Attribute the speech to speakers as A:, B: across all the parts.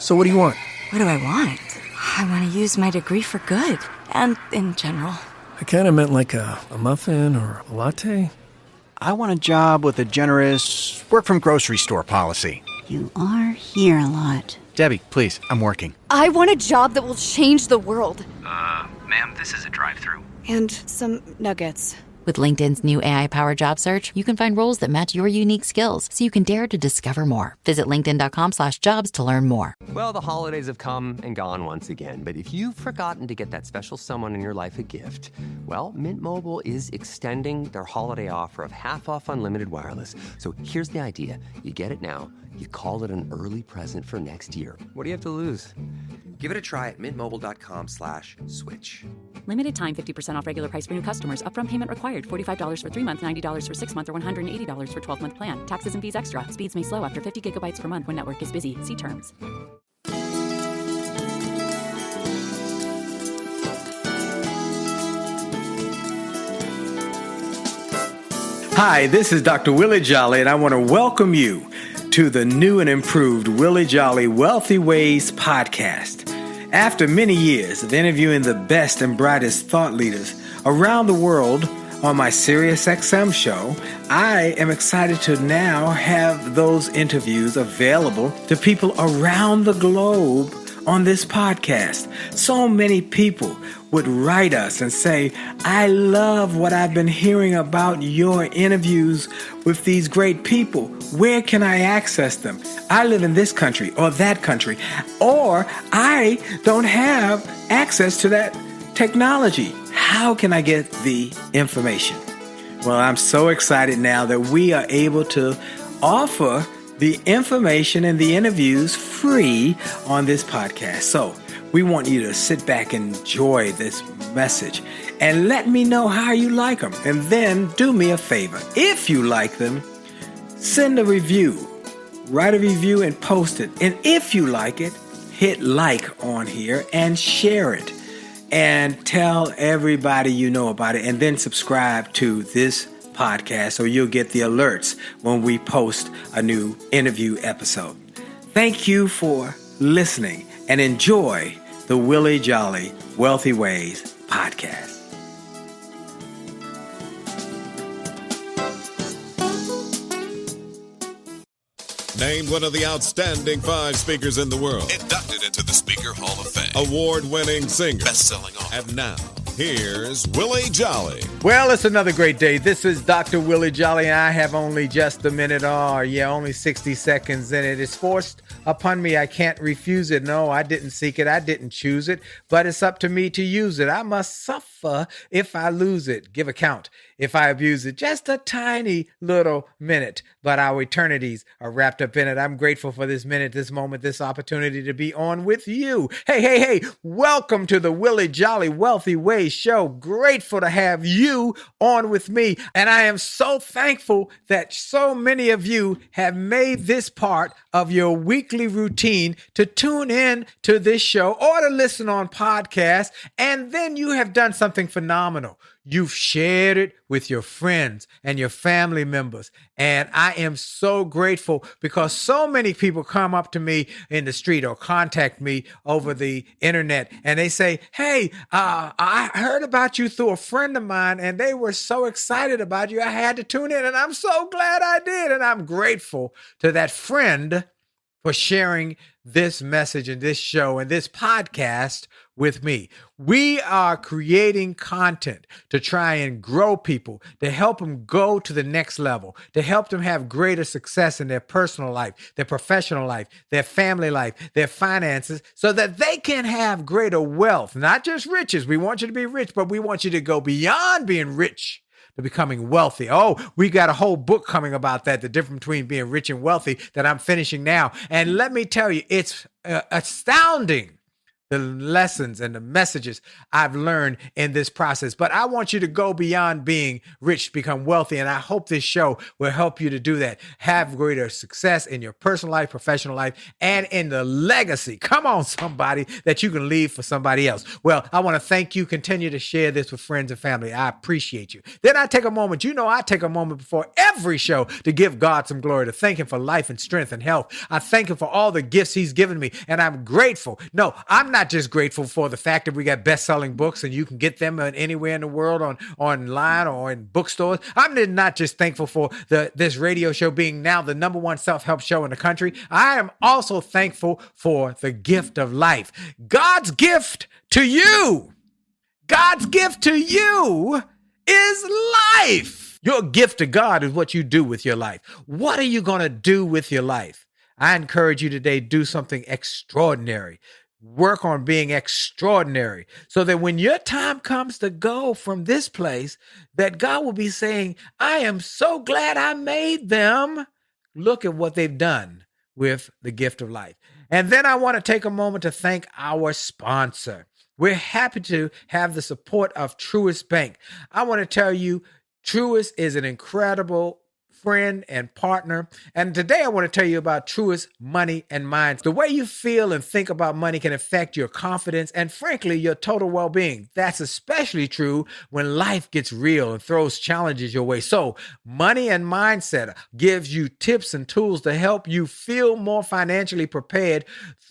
A: So what do you want?
B: What do I want? I want to use my degree for good. And in general.
A: I kind of meant like a muffin or a latte.
C: I want a job with a generous work-from-grocery-store policy.
D: You are here a lot.
C: Debbie, please, I'm working.
E: I want a job that will change the world.
F: Ma'am, this is a drive-thru.
E: And some nuggets.
G: With LinkedIn's new AI-powered job search, you can find roles that match your unique skills, so you can dare to discover more. Visit linkedin.com/jobs to learn more.
F: Well, the holidays have come and gone once again, but if you've forgotten to get that special someone in your life a gift, well, Mint Mobile is extending their holiday offer of half off unlimited wireless. So here's the idea. You get it now. You call it an early present for next year. What do you have to lose? Give it a try at mintmobile.com/switch.
G: Limited time 50% off regular price for new customers. Upfront payment required. $45 for 3 months, $90 for 6 months, or $180 for 12-month plan. Taxes and fees extra. Speeds may slow after 50 gigabytes per month when network is busy. See terms.
H: Hi, this is Dr. Willie Jolley, and I want to welcome you to the new and improved Willie Jolley Wealthy Ways podcast. After many years of interviewing the best and brightest thought leaders around the world on my SiriusXM show, I am excited to now have those interviews available to people around the globe on this podcast. So many people would write us and say, I love what I've been hearing about your interviews with these great people. Where can I access them? I live in this country or that country, or I don't have access to that technology. How can I get the information? Well, I'm so excited now that we are able to offer the information and the interviews free on this podcast. So we want you to sit back and enjoy this message and let me know how you like them. And then do me a favor. If you like them, send a review, write a review and post it. And if you like it, hit like on here and share it and tell everybody you know about it, and then subscribe to this podcast so you'll get the alerts when we post a new interview episode. Thank you for listening and enjoy the Willie Jolley Wealthy Ways podcast.
I: Named one of the outstanding 5 speakers in the world.
J: Inducted into the Speaker Hall of Fame.
I: Award-winning singer.
J: Best-selling author.
I: And now, here's Willie Jolley.
H: Well, it's another great day. This is Dr. Willie Jolley, and I have only just a minute, only 60 seconds in it. It's forced upon me. I can't refuse it. No, I didn't seek it. I didn't choose it, but it's up to me to use it. I must suffer if I lose it. Give account if I abuse it. Just a tiny little minute, but our eternities are wrapped up in it. I'm grateful for this minute, this moment, this opportunity to be on with you. Hey, welcome to the Willie Jolley Wealthy Ways show. Grateful to have you on with me. And I am so thankful that so many of you have made this part of your weekly routine to tune in to this show or to listen on podcasts. And then you have done something phenomenal. You've shared it with your friends and your family members. And I am so grateful because so many people come up to me in the street or contact me over the internet and they say, hey, I heard about you through a friend of mine and they were so excited about you. I had to tune in and I'm so glad I did. And I'm grateful to that friend for sharing this message and this show and this podcast with me. We are creating content to try and grow people, to help them go to the next level, to help them have greater success in their personal life, their professional life, their family life, their finances, so that they can have greater wealth, not just riches. We want you to be rich, but we want you to go beyond being rich to becoming wealthy. Oh, we got a whole book coming about that, the difference between being rich and wealthy, that I'm finishing now. And let me tell you, it's astounding the lessons and the messages I've learned in this process. But I want you to go beyond being rich to become wealthy. And I hope this show will help you to do that. Have greater success in your personal life, professional life, and in the legacy. Come on, somebody, that you can leave for somebody else. Well, I want to thank you. Continue to share this with friends and family. I appreciate you. Then I take a moment. I take a moment before every show to give God some glory, to thank him for life and strength and health. I thank him for all the gifts he's given me. And I'm grateful. No, I'm not just grateful for the fact that we got best-selling books and you can get them anywhere in the world online or in bookstores. I'm not just thankful for this radio show being now the #1 self-help show in the country. I am also thankful for the gift of life. God's gift to you. God's gift to you is life. Your gift to God is what you do with your life. What are you going to do with your life? I encourage you today, do something extraordinary. Work on being extraordinary so that when your time comes to go from this place, that God will be saying, I am so glad I made them. Look at what they've done with the gift of life. And then I want to take a moment to thank our sponsor. We're happy to have the support of Truist Bank. I want to tell you, Truist is an incredible friend and partner. And today I want to tell you about Truist Money and Mind. The way you feel and think about money can affect your confidence and, frankly, your total well-being. That's especially true when life gets real and throws challenges your way. So Money and Mindset gives you tips and tools to help you feel more financially prepared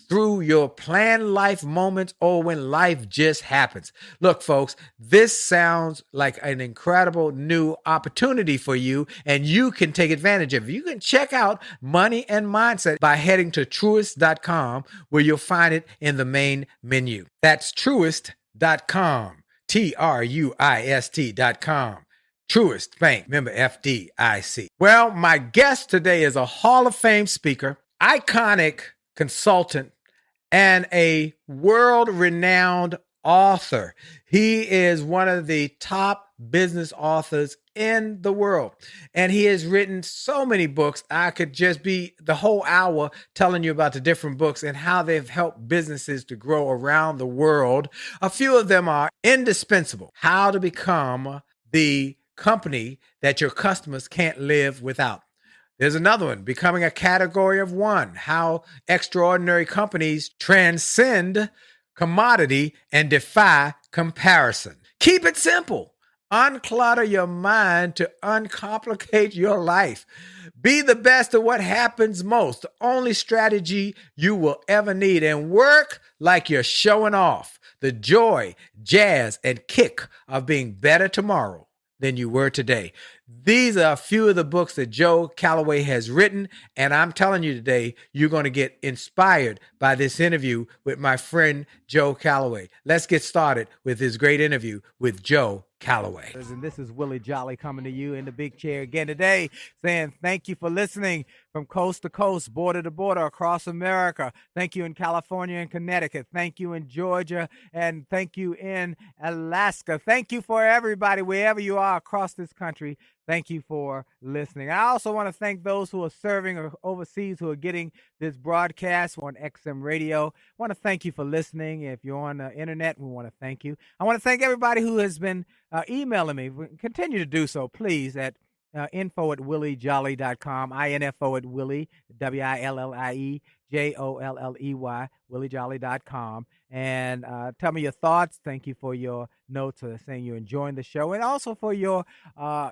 H: through your planned life moments or when life just happens. Look, folks, this sounds like an incredible new opportunity for you, and you can take advantage of it. You can check out Money and Mindset by heading to truist.com, where you'll find it in the main menu. That's truist.com, Truist.com. Truist Bank, member FDIC. Well, my guest today is a Hall of Fame speaker, iconic consultant, and a world-renowned author. He is one of the top business authors in the world. And he has written so many books. I could just be the whole hour telling you about the different books and how they've helped businesses to grow around the world. A few of them are Indispensable: How to Become the Company That Your Customers Can't Live Without. There's another one, Becoming a Category of One: How Extraordinary Companies Transcend Commodity and Defy Comparison. Keep it simple. Unclutter your mind to uncomplicate your life. Be the best at what happens most, the only strategy you will ever need, and work like you're showing off. The joy, jazz, and kick of being better tomorrow than you were today. These are a few of the books that Joe Calloway has written, and I'm telling you today, you're going to get inspired by this interview with my friend Joe Calloway. Let's get started with this great interview with Joe Calloway. And this is Willie Jolley coming to you in the big chair again today, saying thank you for listening from coast to coast, border to border, across America. Thank you in California and Connecticut. Thank you in Georgia, and thank you in Alaska. Thank you for everybody, wherever you are across this country. Thank you for listening. I also want to thank those who are serving overseas, who are getting this broadcast on XM radio. I want to thank you for listening. If you're on the internet, we want to thank you. I want to thank everybody who has been emailing me. Continue to do so, please, at info@williejolly.com, info@willie, WILLIEJOLLEY, williejolly.com. And tell me your thoughts. Thank you for your notes saying you're enjoying the show, and also for your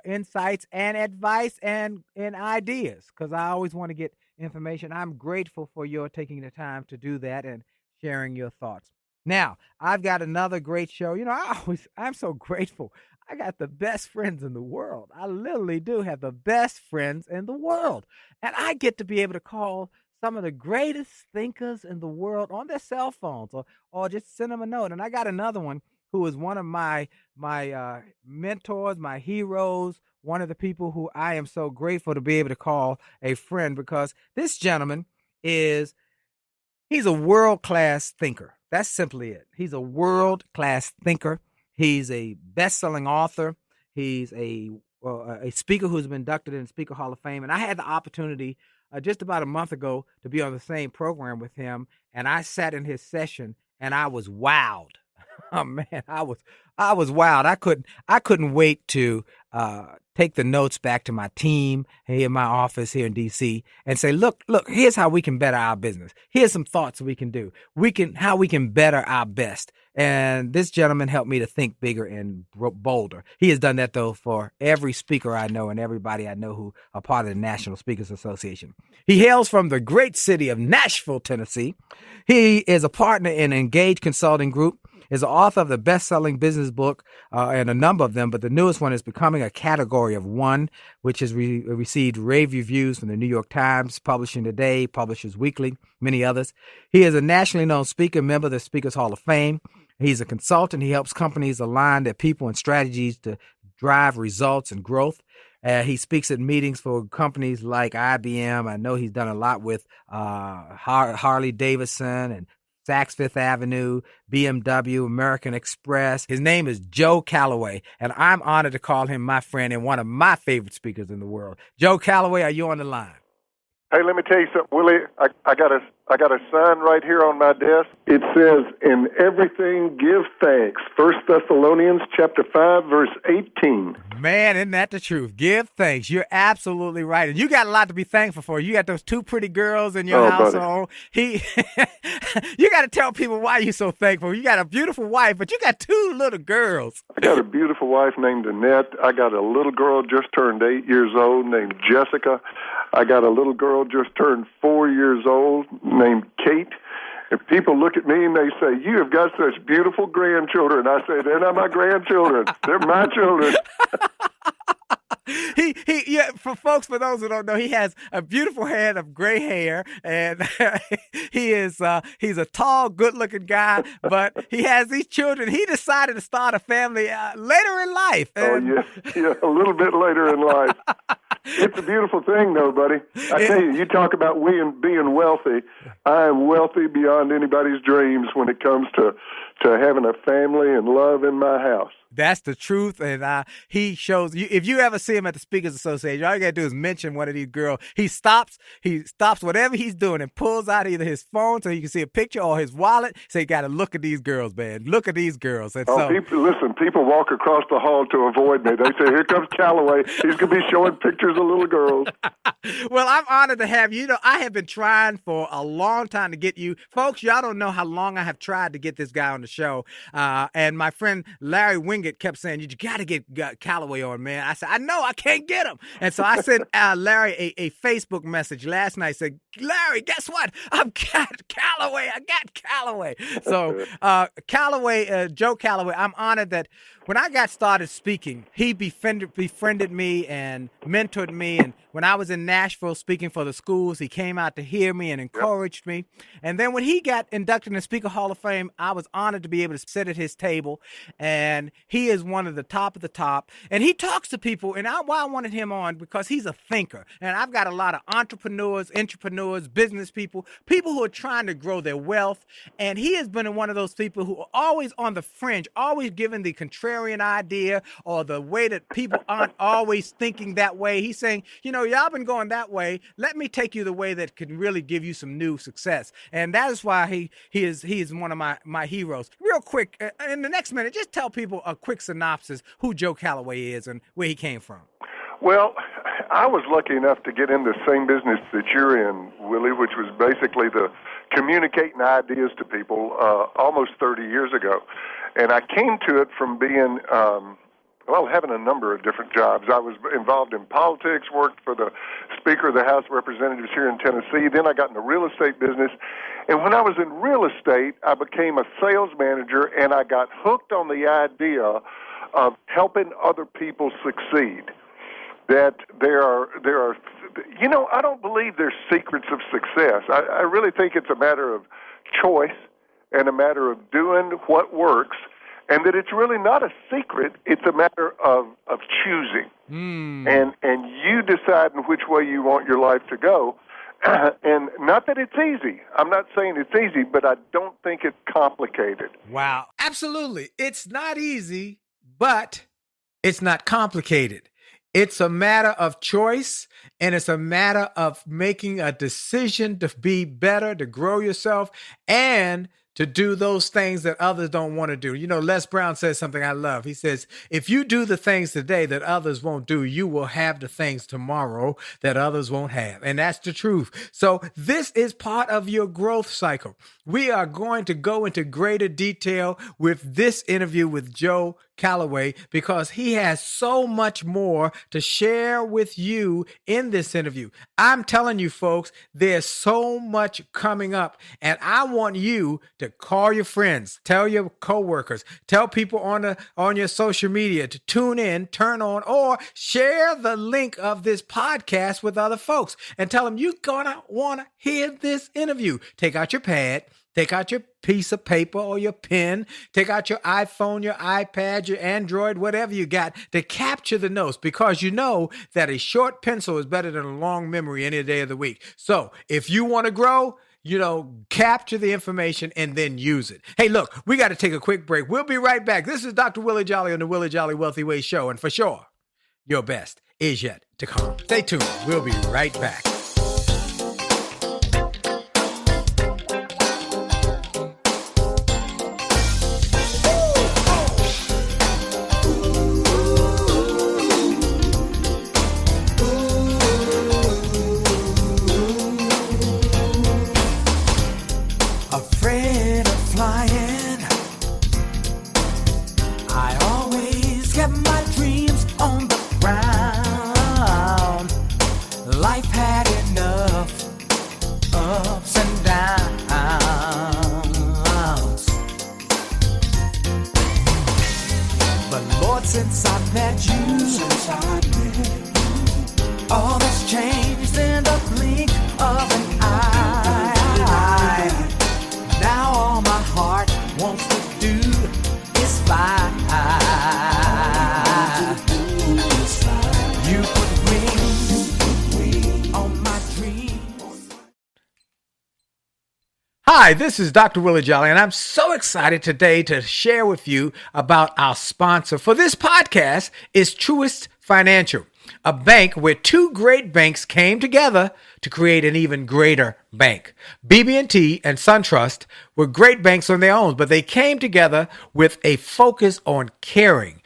H: insights and advice and ideas, because I always want to get information. I'm grateful for your taking the time to do that and sharing your thoughts. Now, I've got another great show. You know, I'm so grateful. I got the best friends in the world. I literally do have the best friends in the world. And I get to be able to call some of the greatest thinkers in the world on their cell phones, or just send them a note. And I got another one who is one of my mentors, my heroes, one of the people who I am so grateful to be able to call a friend, because this gentleman he's a world-class thinker. That's simply it. He's a world-class thinker. He's a best-selling author. He's a speaker who's been inducted in the Speaker Hall of Fame. And I had the opportunity just about a month ago to be on the same program with him. And I sat in his session and I was wowed. Oh man, I was wowed. I couldn't wait to take the notes back to my team here in my office here in DC and say, look, here's how we can better our business. Here's some thoughts we can do. How we can better our best. And this gentleman helped me to think bigger and bolder. He has done that though for every speaker I know and everybody I know who are part of the National Speakers Association. He hails from the great city of Nashville, Tennessee. He is a partner in Engage Consulting Group, is the author of the best-selling business book and a number of them, but the newest one is Becoming a Category of One, which has received rave reviews from the New York Times, Publishing Today, Publishers Weekly, many others. He is a nationally known speaker, member of the Speakers Hall of Fame. He's a consultant. He helps companies align their people and strategies to drive results and growth. He speaks at meetings for companies like IBM. I know he's done a lot with Harley Davidson and Saks Fifth Avenue, BMW, American Express. His name is Joe Calloway, and I'm honored to call him my friend and one of my favorite speakers in the world. Joe Calloway, are you on the line?
K: Hey, let me tell you something, Willie. I got a sign right here on my desk. It says, "In everything give thanks." 1 Thessalonians chapter 5, verse 18.
H: Man, isn't that the truth? Give thanks. You're absolutely right. And you got a lot to be thankful for. You got those two pretty girls in your household. You got to tell people why you're so thankful. You got a beautiful wife, but you got two little girls.
K: I got a beautiful wife named Annette. I got a little girl just turned 8 years old named Jessica. I got a little girl just turned 4 years old named Kate. If people look at me and they say, "You have got such beautiful grandchildren," I say, "They're not my grandchildren. They're my children."
H: For those who don't know, he has a beautiful head of gray hair, and he's a tall, good-looking guy. But he has these children. He decided to start a family later in life.
K: Yeah, a little bit later in life. It's a beautiful thing, though, buddy. I tell you, you talk about being wealthy. I am wealthy beyond anybody's dreams when it comes to having a family and love in my house.
H: That's the truth, and he shows you. If you ever see him at the Speakers Association, all you gotta do is mention one of these girls. He stops whatever he's doing and pulls out either his phone so you can see a picture or his wallet. So you gotta look at these girls, man. Look at these girls. And
K: people walk across the hall to avoid me. They say, "Here comes Calloway. He's gonna be showing pictures of little girls."
H: Well, I'm honored to have you. I have been trying for a long time to get you. Folks, y'all don't know how long I have tried to get this guy on the show. And my friend Larry Wingate kept saying, "You got to get Calloway on, man." I said, "I know, I can't get him." And so I sent Larry a Facebook message last night. Said, "Larry, guess what? I've got Calloway. I got Calloway." So Calloway, Joe Calloway, I'm honored that when I got started speaking, he befriended me and mentored me. And when I was in Nashville speaking for the schools, he came out to hear me and encouraged me. And then when he got inducted in the Speaker Hall of Fame, I was honored to be able to sit at his table. And he is one of the top of the top. And he talks to people. And why I wanted him on, because he's a thinker. And I've got a lot of entrepreneurs, business people who are trying to grow their wealth. And he has been one of those people who are always on the fringe, always giving the contrarian idea or the way that people aren't always thinking that way. He's saying, y'all been going that way. Let me take you the way that can really give you some new success. And that is why he is one of my heroes. Real quick, in the next minute, just tell people a quick synopsis who Joe Calloway is and where he came from.
K: Well, I was lucky enough to get in the same business that you're in, Willie, which was basically the communicating ideas to people almost 30 years ago. And I came to it from being, having a number of different jobs. I was involved in politics, worked for the Speaker of the House of Representatives here in Tennessee. Then I got in the real estate business. And when I was in real estate, I became a sales manager, and I got hooked on the idea of helping other people succeed. That there are, I don't believe there's secrets of success. I really think it's a matter of choice and a matter of doing what works, and that it's really not a secret. It's a matter of choosing, and you deciding which way you want your life to go. And not that it's easy. I'm not saying it's easy, but I don't think it's complicated.
H: Wow. Absolutely. It's not easy, but it's not complicated. It's a matter of choice, and it's a matter of making a decision to be better, to grow yourself, and to do those things that others don't want to do. You know, Les Brown says something I love. He says, if you do the things today that others won't do, you will have the things tomorrow that others won't have. And that's the truth. So this is part of your growth cycle. We are going to go into greater detail with this interview with Joe Calloway because he has so much more to share with you in this interview. I'm telling you, folks, there's so much coming up, and I want you to call your friends, tell your coworkers, tell people on your social media to tune in, turn on, or share the link of this podcast with other folks and tell them you're gonna want to hear this interview. Take out your pad. Take out your piece of paper or your pen. Take out your iPhone, your iPad, your Android, whatever you got to capture the notes, because you know that a short pencil is better than a long memory any day of the week. So if you want to grow, capture the information and then use it. Hey, look, we got to take a quick break. We'll be right back. This is Dr. Willie Jolley on the Willie Jolley Wealthy Way Show. And for sure, your best is yet to come. Stay tuned. We'll be right back. Hi, this is Dr. Willie Jolley, and I'm so excited today to share with you about our sponsor for this podcast is Truist Financial, a bank where two great banks came together to create an even greater bank. BB&T and SunTrust were great banks on their own, but they came together with a focus on caring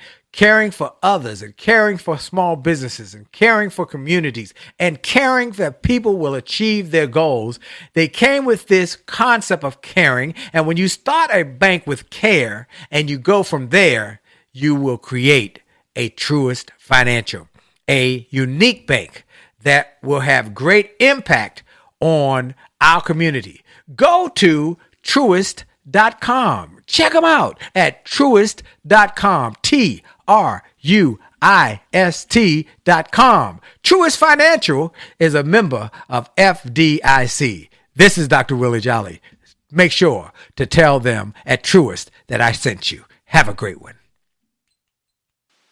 H: for others and caring for small businesses and caring for communities and caring that people will achieve their goals. They came with this concept of caring. And when you start a bank with care and you go from there, you will create a Truist Financial, a unique bank that will have great impact on our community. Go to Truist.com. Check them out at Truist.com. Truist.com. Truist Financial is a member of FDIC. This is Dr. Willie Jolley. Make sure to tell them at Truist that I sent you. Have a great one.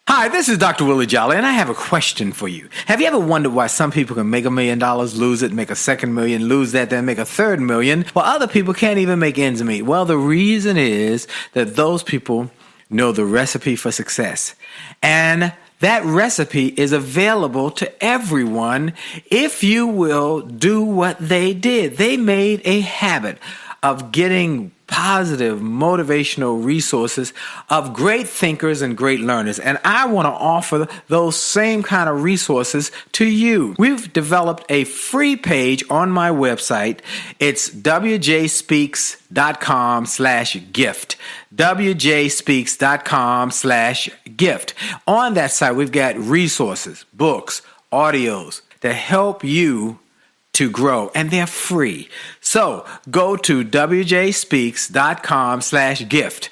H: Hi, this is Dr. Willie Jolley, and I have a question for you. Have you ever wondered why some people can make $1 million, lose it, make a second million, lose that, then make a third million, while other people can't even make ends meet? Well, the reason is that those people know the recipe for success. And that recipe is available to everyone if you will do what they did. They made a habit of getting positive, motivational resources of great thinkers and great learners. And I want to offer those same kind of resources to you. We've developed a free page on my website. It's wjspeaks.com/gift. wjspeaks.com/gift. On that site, we've got resources, books, audios that help you to grow, and they're free. So go to wjspeaks.com/gift,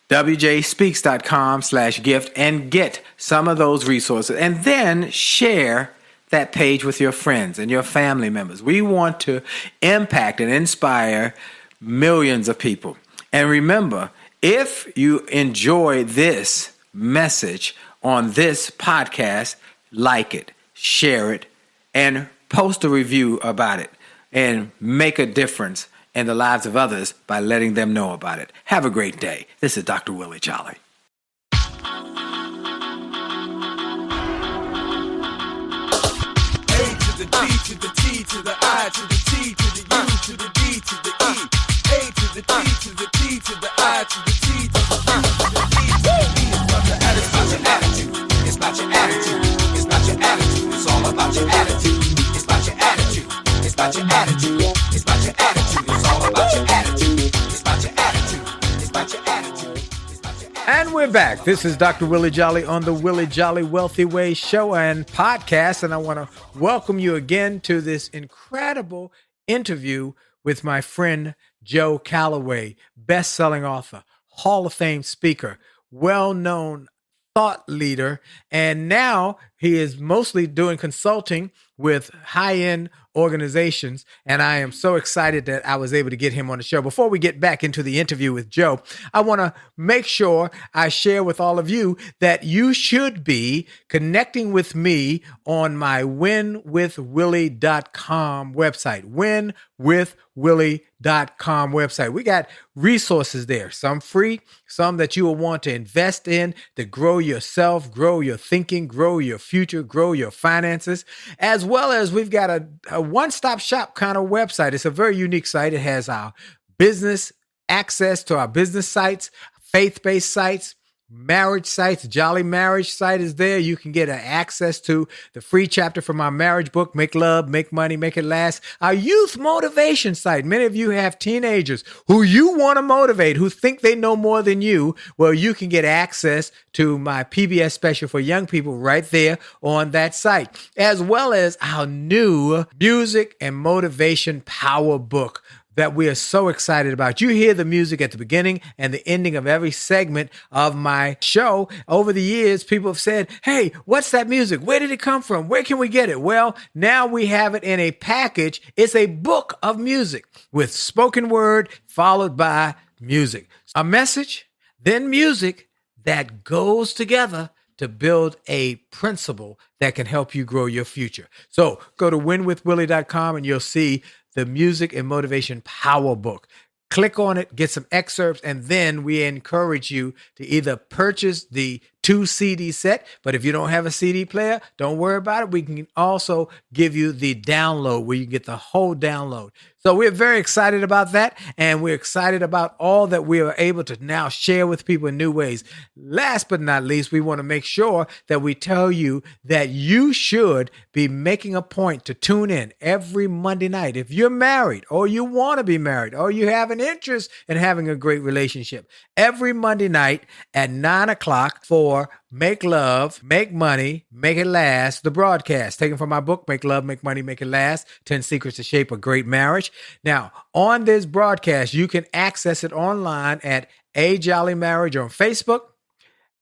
H: wjspeaks.com/gift, and get some of those resources, and then share that page with your friends and your family members. We want to impact and inspire millions of people. And remember, if you enjoy this message on this podcast, like it, share it, and post a review about it, and make a difference in the lives of others by letting them know about it. Have a great day. This is Dr. Willie Jolley.
J: A to the D to the T to the I to the T to the U to the D to the E. A to the T to the T I to the T to the U to the E to the D. It's about your attitude. It's about your attitude. It's about your attitude. It's all about your attitude. It's about your attitude. It's about your attitude. It's about your attitude. It's all about your attitude. It's about your attitude. It's about your attitude.
H: And we're back. This is Dr. Willie Jolley on the Willie Jolley Wealthy Way show and podcast. And I want to welcome you again to this incredible interview with my friend Joe Calloway, best-selling author, Hall of Fame speaker, well-known thought leader, and now he is mostly doing consulting with high-end organizations, and I am so excited that I was able to get him on the show. Before we get back into the interview with Joe, I want to make sure I share with all of you that you should be connecting with me on my winwithwillie.com website, winwithwillie.com website. We got resources there, some free, some that you will want to invest in to grow yourself, grow your thinking, grow your future, grow your finances, as well as we've got a one-stop shop kind of website. It's a very unique site. It has our business access to our business sites, faith-based sites, marriage sites. Jolly Marriage site is there. You can get access to the free chapter from our marriage book, Make Love, Make Money, Make It Last. Our youth motivation site. Many of you have teenagers who you want to motivate, who think they know more than you. Well, you can get access to my PBS special for young people right there on that site, as well as our new music and motivation power book that we are so excited about. You hear the music at the beginning and the ending of every segment of my show. Over the years, people have said, hey, what's that music? Where did it come from? Where can we get it? Well, now we have it in a package. It's a book of music with spoken word followed by music. A message, then music that goes together to build a principle that can help you grow your future. So go to winwithwillie.com and you'll see the Music and Motivation Power Book. Click on it, get some excerpts, and then we encourage you to either purchase the 2 CD set, but if you don't have a CD player, don't worry about it. We can also give you the download where you get the whole download. So we're very excited about that, and we're excited about all that we are able to now share with people in new ways. Last but not least, we want to make sure that we tell you that you should be making a point to tune in every Monday night. If you're married or you want to be married or you have an interest in having a great relationship, every Monday night at 9 o'clock for Make Love, Make Money, Make It Last, the broadcast, taken from my book, Make Love, Make Money, Make It Last, 10 Secrets to Shape a Great Marriage. Now, on this broadcast, you can access it online at A Jolly Marriage on Facebook,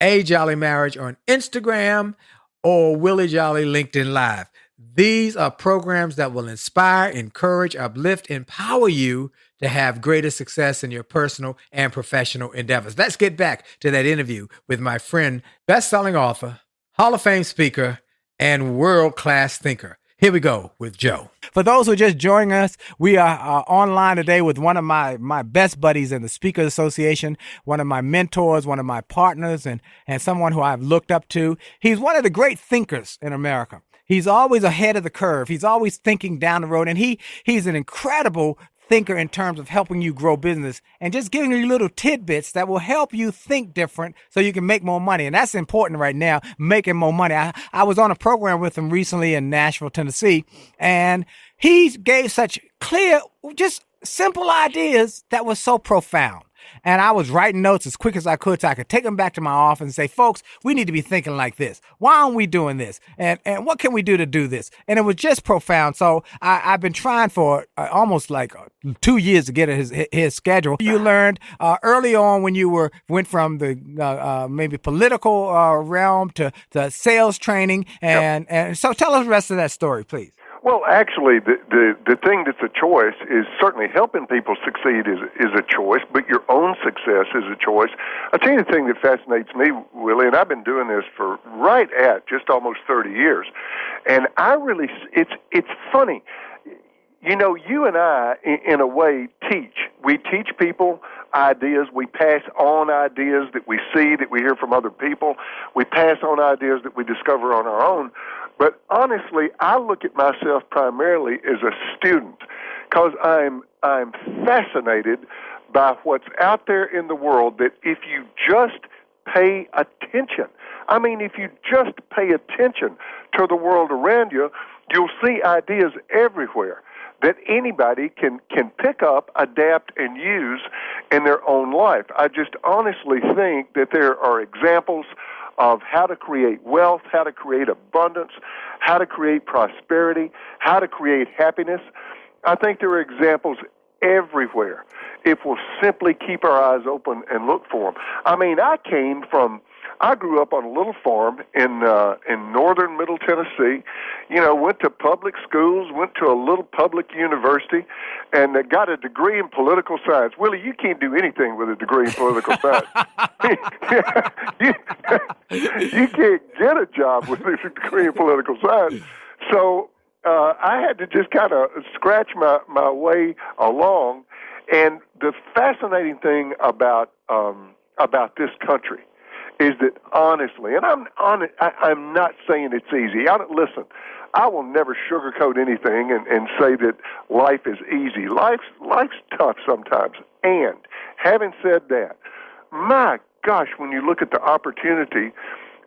H: A Jolly Marriage on Instagram, or Willie Jolley LinkedIn Live. These are programs that will inspire, encourage, uplift, empower you to have greater success in your personal and professional endeavors. Let's get back to that interview with my friend, best-selling author, Hall of Fame speaker, and world-class thinker. Here we go with Joe. For those who are just joining us, we are online today with one of my best buddies in the Speakers Association, one of my mentors, one of my partners, and someone who I've looked up to. He's one of the great thinkers in America. He's always ahead of the curve. He's always thinking down the road, and he's an incredible thinker in terms of helping you grow business and just giving you little tidbits that will help you think different so you can make more money. And that's important right now, making more money. I was on a program with him recently in Nashville, Tennessee, and he gave such clear, just simple ideas that were so profound. And I was writing notes as quick as I could so I could take them back to my office and say, folks, we need to be thinking like this. Why aren't we doing this? And what can we do to do this? And it was just profound. So I've been trying for almost like 2 years to get his schedule. You learned early on when you went from the maybe political realm to sales training. And so tell us the rest of that story, please.
K: Well, actually, the thing that's a choice is certainly helping people succeed is a choice, but your own success is a choice. I'll tell you the thing that fascinates me, Willie, and I've been doing this for right at just almost 30 years, and it's funny. You know, you and I, in a way, teach. We teach people ideas. We pass on ideas that we see, that we hear from other people. We pass on ideas that we discover on our own. But honestly, I look at myself primarily as a student because I'm fascinated by what's out there in the world that if you just pay attention, I mean, if you just pay attention to the world around you, you'll see ideas everywhere that anybody can pick up, adapt, and use in their own life. I just honestly think that there are examples of how to create wealth, how to create abundance, how to create prosperity, how to create happiness. I think there are examples everywhere if we'll simply keep our eyes open and look for them. I mean, I grew up on a little farm in northern Middle Tennessee. You know, went to public schools, went to a little public university, and got a degree in political science. Willie, you can't do anything with a degree in political science. you can't get a job with a degree in political science. So I had to just kind of scratch my way along. And the fascinating thing about this country is that honestly, and I'm not saying it's easy. Listen, I will never sugarcoat anything and say that life is easy. Life's tough sometimes. And having said that, my gosh, when you look at the opportunity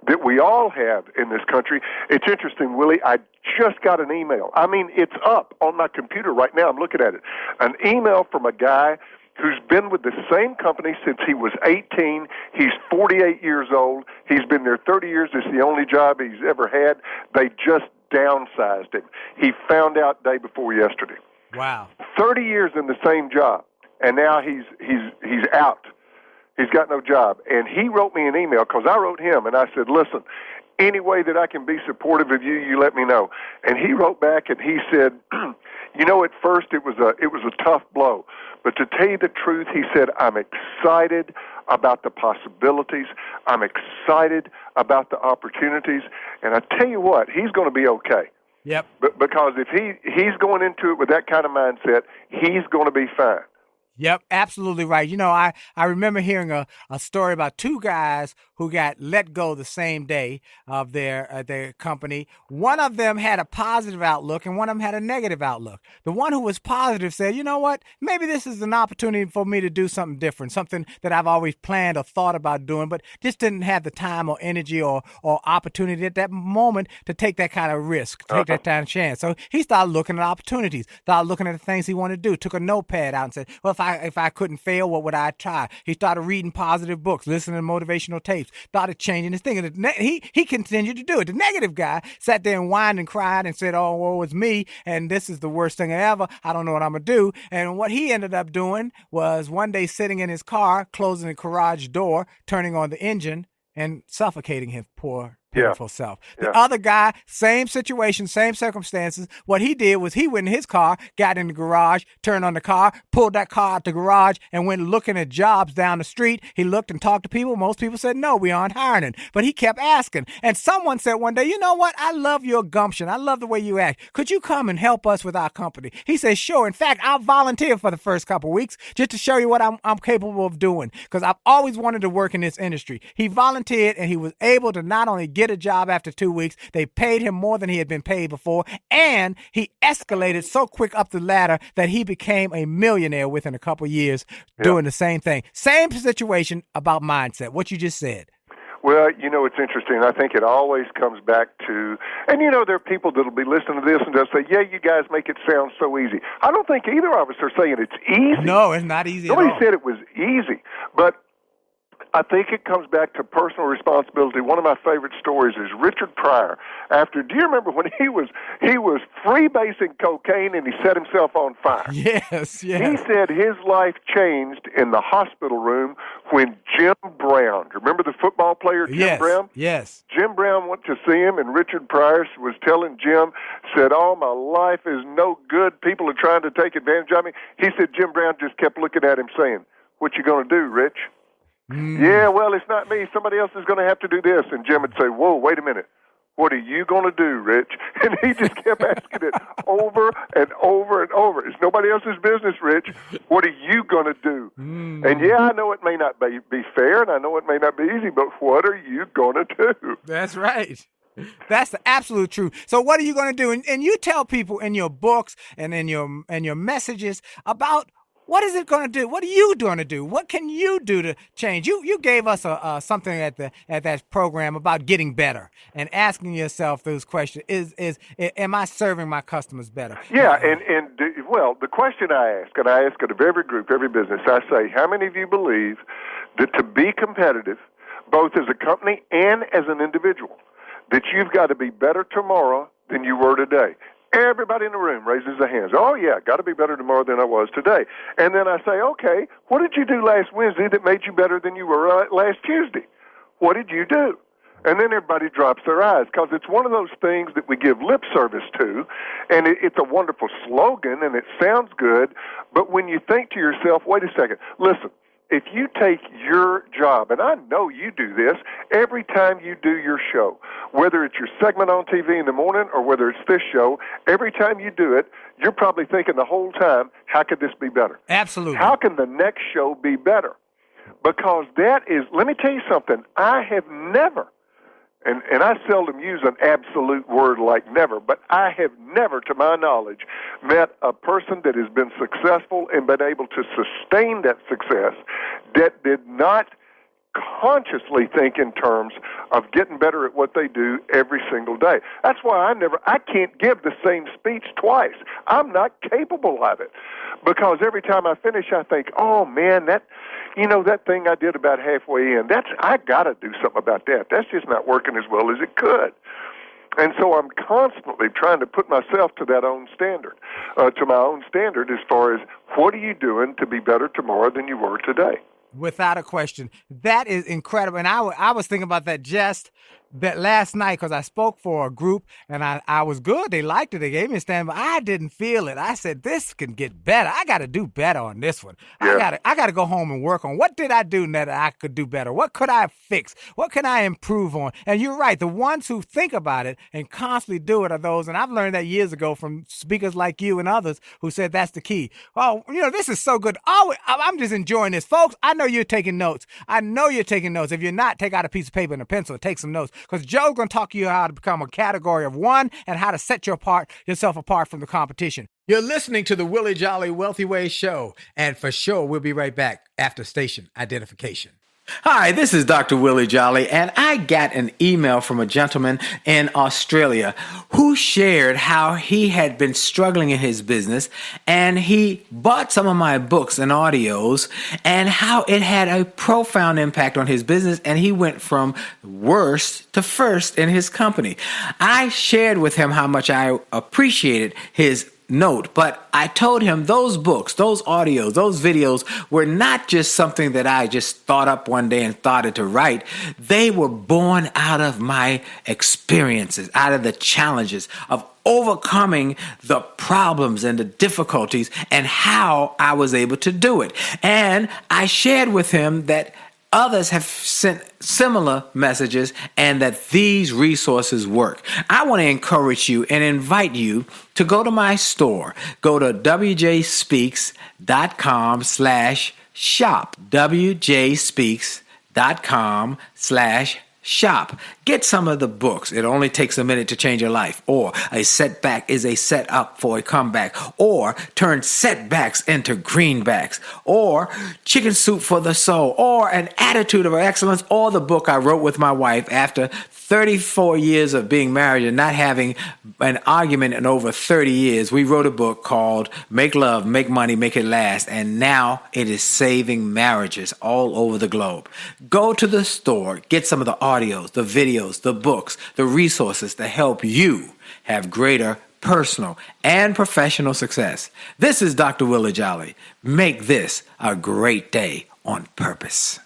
K: that we all have in this country, it's interesting, Willie. I just got an email. I mean, it's up on my computer right now. I'm looking at it. An email from a guy who's been with the same company since he was 18. He's 48 years old. He's been there 30 years. It's the only job he's ever had. They just downsized him. He found out day before yesterday.
L: Wow.
K: 30 years in the same job, and now he's out. He's got no job. And he wrote me an email because I wrote him, and I said, listen, any way that I can be supportive of you, you let me know. And he wrote back, and he said, you know, at first it was a tough blow. But to tell you the truth, he said, I'm excited about the possibilities. I'm excited about the opportunities. And I tell you what, he's going to be okay.
L: Yep.
K: Because if he's going into it with that kind of mindset, he's going to be fine.
L: Yep, absolutely right. You know, I remember hearing a story about two guys who got let go the same day of their company. One of them had a positive outlook and one of them had a negative outlook. The one who was positive said, you know what, maybe this is an opportunity for me to do something different, something that I've always planned or thought about doing, but just didn't have the time or energy or opportunity at that moment to take that kind of risk, take that kind of chance. So he started looking at opportunities, started looking at the things he wanted to do, took a notepad out and said, well, if I couldn't fail, what would I try? He started reading positive books, listening to motivational tapes, started changing his thing. And he continued to do it. The negative guy sat there and whined and cried and said, oh, well, it's me, and this is the worst thing ever. I don't know what I'm going to do. And what he ended up doing was one day sitting in his car, closing the garage door, turning on the engine, and suffocating his poor pitiful self. The other guy, same situation, same circumstances. What he did was he went in his car, got in the garage, turned on the car, pulled that car out the garage, and went looking at jobs down the street. He looked and talked to people. Most people said, no, we aren't hiring. But he kept asking. And someone said one day, you know what? I love your gumption. I love the way you act. Could you come and help us with our company? He said, sure. In fact, I'll volunteer for the first couple of weeks just to show you what I'm capable of doing, because I've always wanted to work in this industry. He volunteered, and he was able to not only get a job after 2 weeks, they paid him more than he had been paid before, and he escalated so quick up the ladder that he became a millionaire within a couple of years doing the same thing. Same situation about mindset, what you just said.
K: Well, you know, it's interesting. I think it always comes back to, and you know, there are people that will be listening to this and they'll say, yeah, you guys make it sound so easy. I don't think either of us are saying it's easy.
L: No, it's not easy
K: Nobody
L: at all.
K: said it was easy, but I think it comes back to personal responsibility. One of my favorite stories is Richard Pryor. Do you remember when he was freebasing cocaine and he set himself on fire?
L: Yes.
K: He said his life changed in the hospital room when Jim Brown, remember the football player Jim Brown?
L: Yes.
K: Jim Brown went to see him, and Richard Pryor was telling Jim, said, oh, my life is no good. People are trying to take advantage of me. He said Jim Brown just kept looking at him saying, what you going to do, Rich? Yeah, well, it's not me. Somebody else is going to have to do this. And Jim would say, whoa, wait a minute. What are you going to do, Rich? And he just kept asking it over and over and over. It's nobody else's business, Rich. What are you going to do? And yeah, I know it may not be fair, and I know it may not be easy, but what are you going to do?
L: That's right. That's the absolute truth. So what are you going to do? And you tell people in your books and in your messages about what is it going to do? What are you going to do? What can you do to change? You gave us something at that program about getting better and asking yourself those questions. Am I serving my customers better?
K: Yeah, well, the question I ask, and I ask it of every group, every business, I say, how many of you believe that to be competitive, both as a company and as an individual, that you've got to be better tomorrow than you were today? Everybody in the room raises their hands. Oh, yeah, got to be better tomorrow than I was today. And then I say, okay, what did you do last Wednesday that made you better than you were last Tuesday? What did you do? And then everybody drops their eyes because it's one of those things that we give lip service to, and it's a wonderful slogan, and it sounds good, but when you think to yourself, wait a second, listen, if you take your job, and I know you do this, every time you do your show, whether it's your segment on TV in the morning or whether it's this show, every time you do it, you're probably thinking the whole time, how could this be better?
L: Absolutely.
K: How can the next show be better? Because that is, let me tell you something, I have never, and I seldom use an absolute word like never, but I have never, to my knowledge, met a person that has been successful and been able to sustain that success that did not consciously think in terms of getting better at what they do every single day. That's why I can't give the same speech twice. I'm not capable of it because every time I finish, I think, oh man, that thing I did about halfway in, I got to do something about that. That's just not working as well as it could. And so I'm constantly trying to put myself to my own standard as far as what are you doing to be better tomorrow than you were today?
L: Without a question. That is incredible. And I was thinking about that just that last night because I spoke for a group and I was good. They liked it. They gave me a stand, but I didn't feel it. I said, this can get better. I got to do better on this one. Yeah. I got to go home and work on what did I do that I could do better? What could I fix? What can I improve on? And you're right. The ones who think about it and constantly do it are those. And I've learned that years ago from speakers like you and others who said that's the key. Oh, this is so good. Oh, I'm just enjoying this. Folks, I know you're taking notes. If you're not, take out a piece of paper and a pencil and take some notes. Because Joe's going to talk to you how to become a category of one and how to set yourself apart from the competition. You're listening to the Willie Jolley Wealthy Ways show. And for sure, we'll be right back after station identification. Hi, this is Dr. Willie Jolley, and I got an email from a gentleman in Australia who shared how he had been struggling in his business, and he bought some of my books and audios, and how it had a profound impact on his business, and he went from worst to first in his company. I shared with him how much I appreciated his note, but I told him those books, those audios, those videos were not just something that I just thought up one day and started to write. They were born out of my experiences, out of the challenges of overcoming the problems and the difficulties and how I was able to do it. And I shared with him that others have sent similar messages and that these resources work. I want to encourage you and invite you to go to my store. Go to wjspeaks.com/shop. wjspeaks.com/shop. Get some of the books. It only takes a minute to change your life. Or a setback is a setup for a comeback. Or turn setbacks into greenbacks. Or chicken soup for the soul. Or an attitude of excellence. Or the book I wrote with my wife after 34 years of being married and not having an argument in over 30 years. We wrote a book called Make Love, Make Money, Make It Last. And now it is saving marriages all over the globe. Go to the store. Get some of the audios, the videos, the books, the resources to help you have greater personal and professional success. This is Dr. Willie Jolley. Make this a great day on purpose.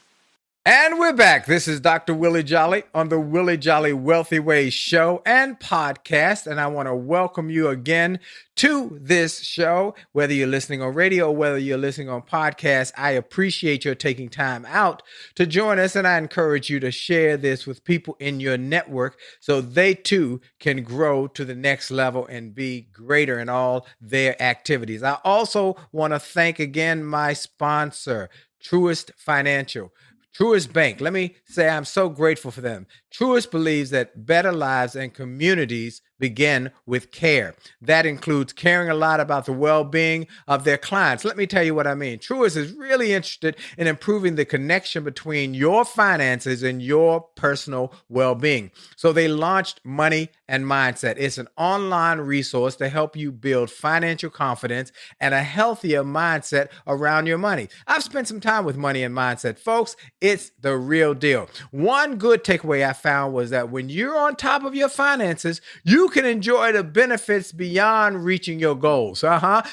L: And we're back. This is Dr. Willie Jolley on the Willie Jolley Wealthy Ways show and podcast. And I want to welcome you again to this show, whether you're listening on radio or whether you're listening on podcast. I appreciate your taking time out to join us. And I encourage you to share this with people in your network so they too can grow to the next level and be greater in all their activities. I also want to thank again my sponsor, Truist Financial. Truist Bank, let me say I'm so grateful for them. Truist believes that better lives and communities
H: begin with care. That includes caring a lot about the well-being of their clients. Let me tell you what I mean. Truist is really interested in improving the connection between your finances and your personal well-being. So they launched Money and Mindset. It's an online resource to help you build financial confidence and a healthier mindset around your money. I've spent some time with Money and Mindset. Folks, it's the real deal. One good takeaway I found was that when you're on top of your finances, you can enjoy the benefits beyond reaching your goals.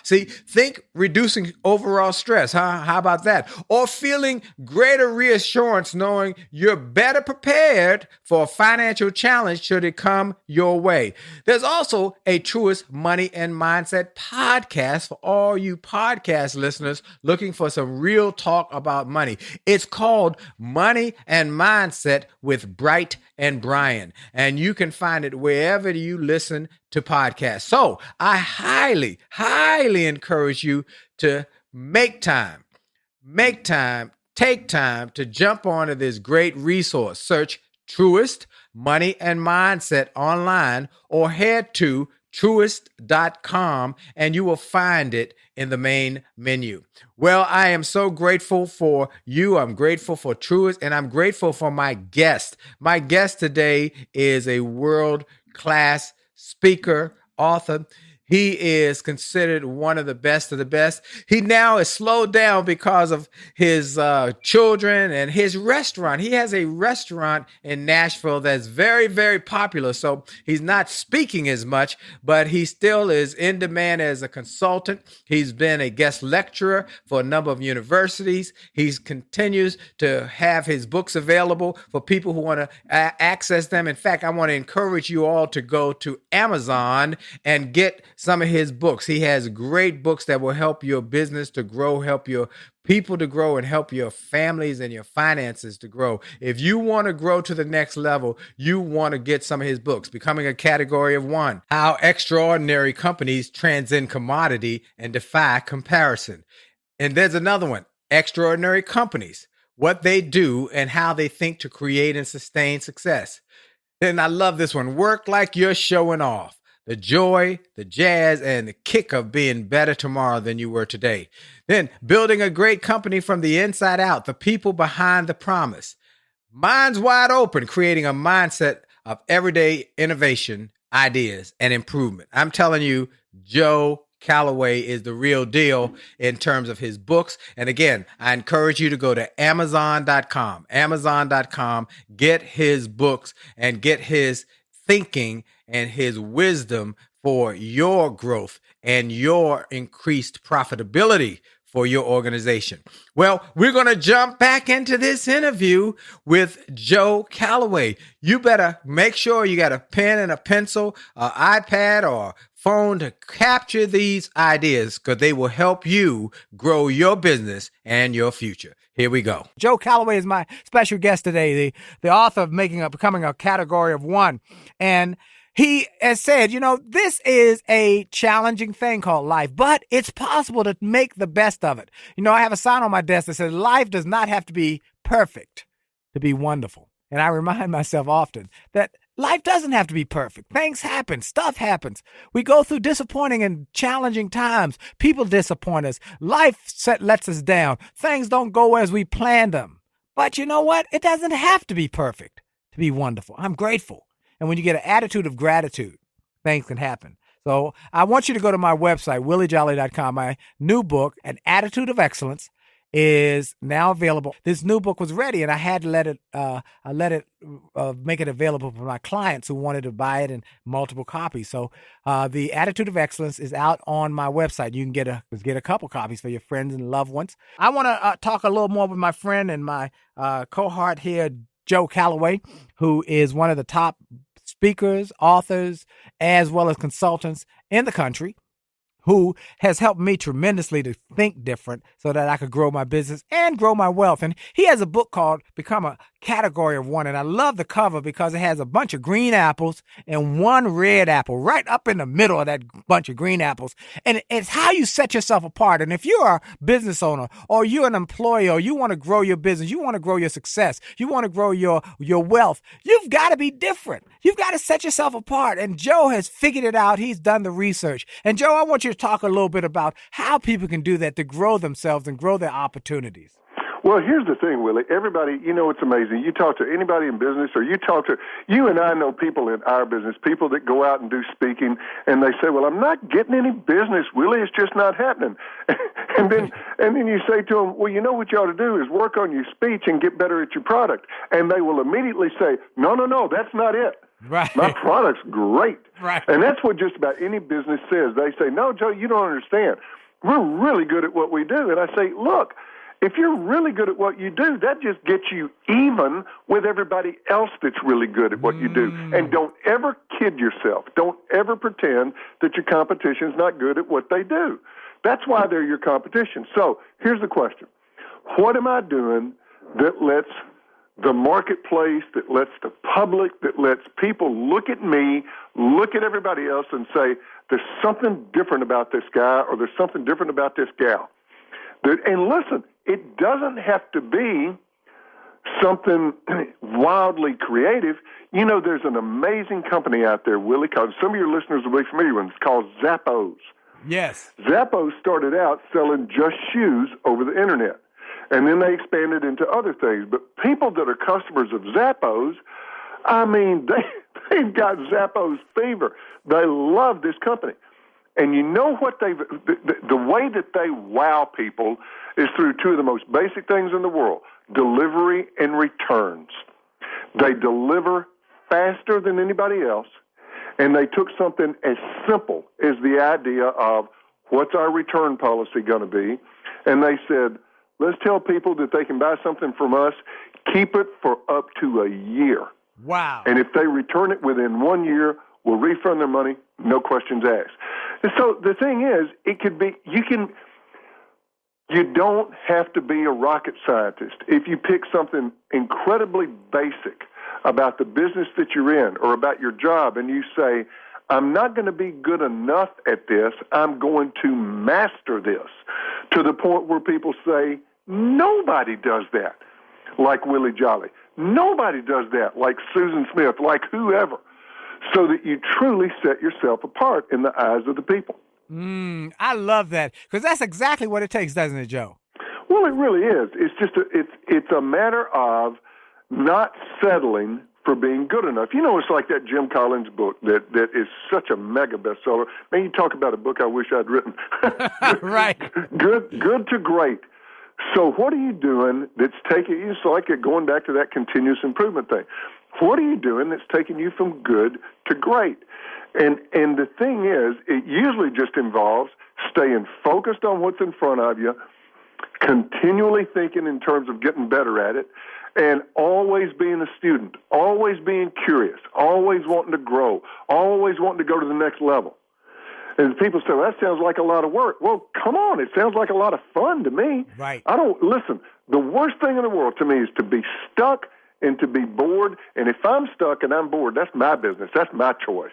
H: See, think reducing overall stress. How about that? Or feeling greater reassurance knowing you're better prepared for a financial challenge should it come your way. There's also a Truist Money and Mindset podcast for all you podcast listeners looking for some real talk about money. It's called Money and Mindset with Bright and Brian, and you can find it wherever you listen to podcasts. So I highly, highly encourage you to take time to jump onto this great resource. Search Truist Money and Mindset online or head to Truist.com and you will find it in the main menu. Well, I am so grateful for you. I'm grateful for Truist, and I'm grateful for my guest. My guest today is a world-class speaker, author. He is considered one of the best of the best. He now is slowed down because of his children and his restaurant. He has a restaurant in Nashville that's very, very popular. So he's not speaking as much, but he still is in demand as a consultant. He's been a guest lecturer for a number of universities. He continues to have his books available for people who want to access them. In fact, I want to encourage you all to go to Amazon and get some of his books. He has great books that will help your business to grow, help your people to grow, and help your families and your finances to grow. If you want to grow to the next level, you want to get some of his books. Becoming a Category of One: How Extraordinary Companies Transcend Commodity and Defy Comparison. And there's another one: Extraordinary Companies, What They Do and How They Think to Create and Sustain Success. Then I love this one: Work Like You're Showing Off. The joy, the jazz, and the kick of being better tomorrow than you were today. Then Building a Great Company from the Inside Out, the people behind the promise. Minds Wide Open, creating a mindset of everyday innovation, ideas, and improvement. I'm telling you, Joe Calloway is the real deal in terms of his books. And again, I encourage you to go to Amazon.com, get his books and get his thinking and his wisdom for your growth and your increased profitability for your organization. Well, we're going to jump back into this interview with Joe Calloway. You better make sure you got a pen and a pencil, an iPad or phone to capture these ideas, because they will help you grow your business and your future. Here we go.
L: Joe Calloway is my special guest today, the author of Becoming a Category of One. And he has said, this is a challenging thing called life, but it's possible to make the best of it. I have a sign on my desk that says life does not have to be perfect to be wonderful. And I remind myself often that life doesn't have to be perfect. Things happen. Stuff happens. We go through disappointing and challenging times. People disappoint us. Life lets us down. Things don't go as we planned them. But you know what? It doesn't have to be perfect to be wonderful. I'm grateful. And when you get an attitude of gratitude, things can happen. So I want you to go to my website, williejolly.com. My new book, An Attitude of Excellence, is now available. This new book was ready, and I had to make it available for my clients who wanted to buy it in multiple copies. So the Attitude of Excellence is out on my website. You can get a couple copies for your friends and loved ones. I want to talk a little more with my friend and my cohort here, Joe Calloway, who is one of the top speakers, authors, as well as consultants in the country. who has helped me tremendously to think different so that I could grow my business and grow my wealth. And he has a book called Become a Category of One. And I love the cover because it has a bunch of green apples and one red apple right up in the middle of that bunch of green apples. And it's how you set yourself apart. And if you're a business owner or you're an employee or you want to grow your business, you want to grow your success, you want to grow your wealth, you've got to be different. You've got to set yourself apart. And Joe has figured it out. He's done the research. And Joe, I want you to talk a little bit about how people can do that to grow themselves and grow their opportunities.
K: Well, here's the thing, Willie. Everybody, it's amazing. You talk to anybody in business or you and I know people in our business, people that go out and do speaking, and they say, well, I'm not getting any business, Willie. It's just not happening. and then you say to them, well, you know what you ought to do is work on your speech and get better at your product. And they will immediately say, no, that's not it.
L: Right.
K: My product's great.
L: Right.
K: And that's what just about any business says. They say, no, Joe, you don't understand. We're really good at what we do. And I say, look, if you're really good at what you do, that just gets you even with everybody else that's really good at what you do. And don't ever kid yourself. Don't ever pretend that your competition's not good at what they do. That's why they're your competition. So here's the question. What am I doing that lets the marketplace, that lets the public, that lets people look at me, look at everybody else and say, there's something different about this guy or there's something different about this gal? And listen, it doesn't have to be something wildly creative. There's an amazing company out there, Willie, called, some of your listeners will be familiar with it. It's called Zappos.
L: Yes.
K: Zappos started out selling just shoes over the internet, and then they expanded into other things. But people that are customers of Zappos, they've got Zappos fever. They love this company. And you know what the way that they wow people is through two of the most basic things in the world, delivery and returns. They deliver faster than anybody else, and they took something as simple as the idea of what's our return policy going to be, and they said, let's tell people that they can buy something from us, keep it for up to a year.
L: Wow.
K: And if they return it within 1 year, we'll refund their money, no questions asked. And so the thing is, it could be, you don't have to be a rocket scientist. If you pick something incredibly basic about the business that you're in or about your job and you say, I'm not going to be good enough at this, I'm going to master this, to the point where people say, nobody does that like Willie Jolley. Nobody does that like Susan Smith, like whoever. So that you truly set yourself apart in the eyes of the people.
L: I love that, because that's exactly what it takes, doesn't it, Joe?
K: Well, it really is. It's just it's a matter of not settling for being good enough. It's like that Jim Collins book that is such a mega bestseller. Man, you talk about a book I wish I'd written.
L: Right.
K: Good to great. So what are you doing that's taking you, so like going back to that continuous improvement thing, what are you doing that's taking you from good to great? And the thing is, it usually just involves staying focused on what's in front of you, continually thinking in terms of getting better at it, and always being a student, always being curious, always wanting to grow, always wanting to go to the next level. And people say, well, that sounds like a lot of work. Well, come on, it sounds like a lot of fun to me.
L: Right.
K: Listen, the worst thing in the world to me is to be stuck and to be bored. And if I'm stuck and I'm bored, that's my business. That's my choice.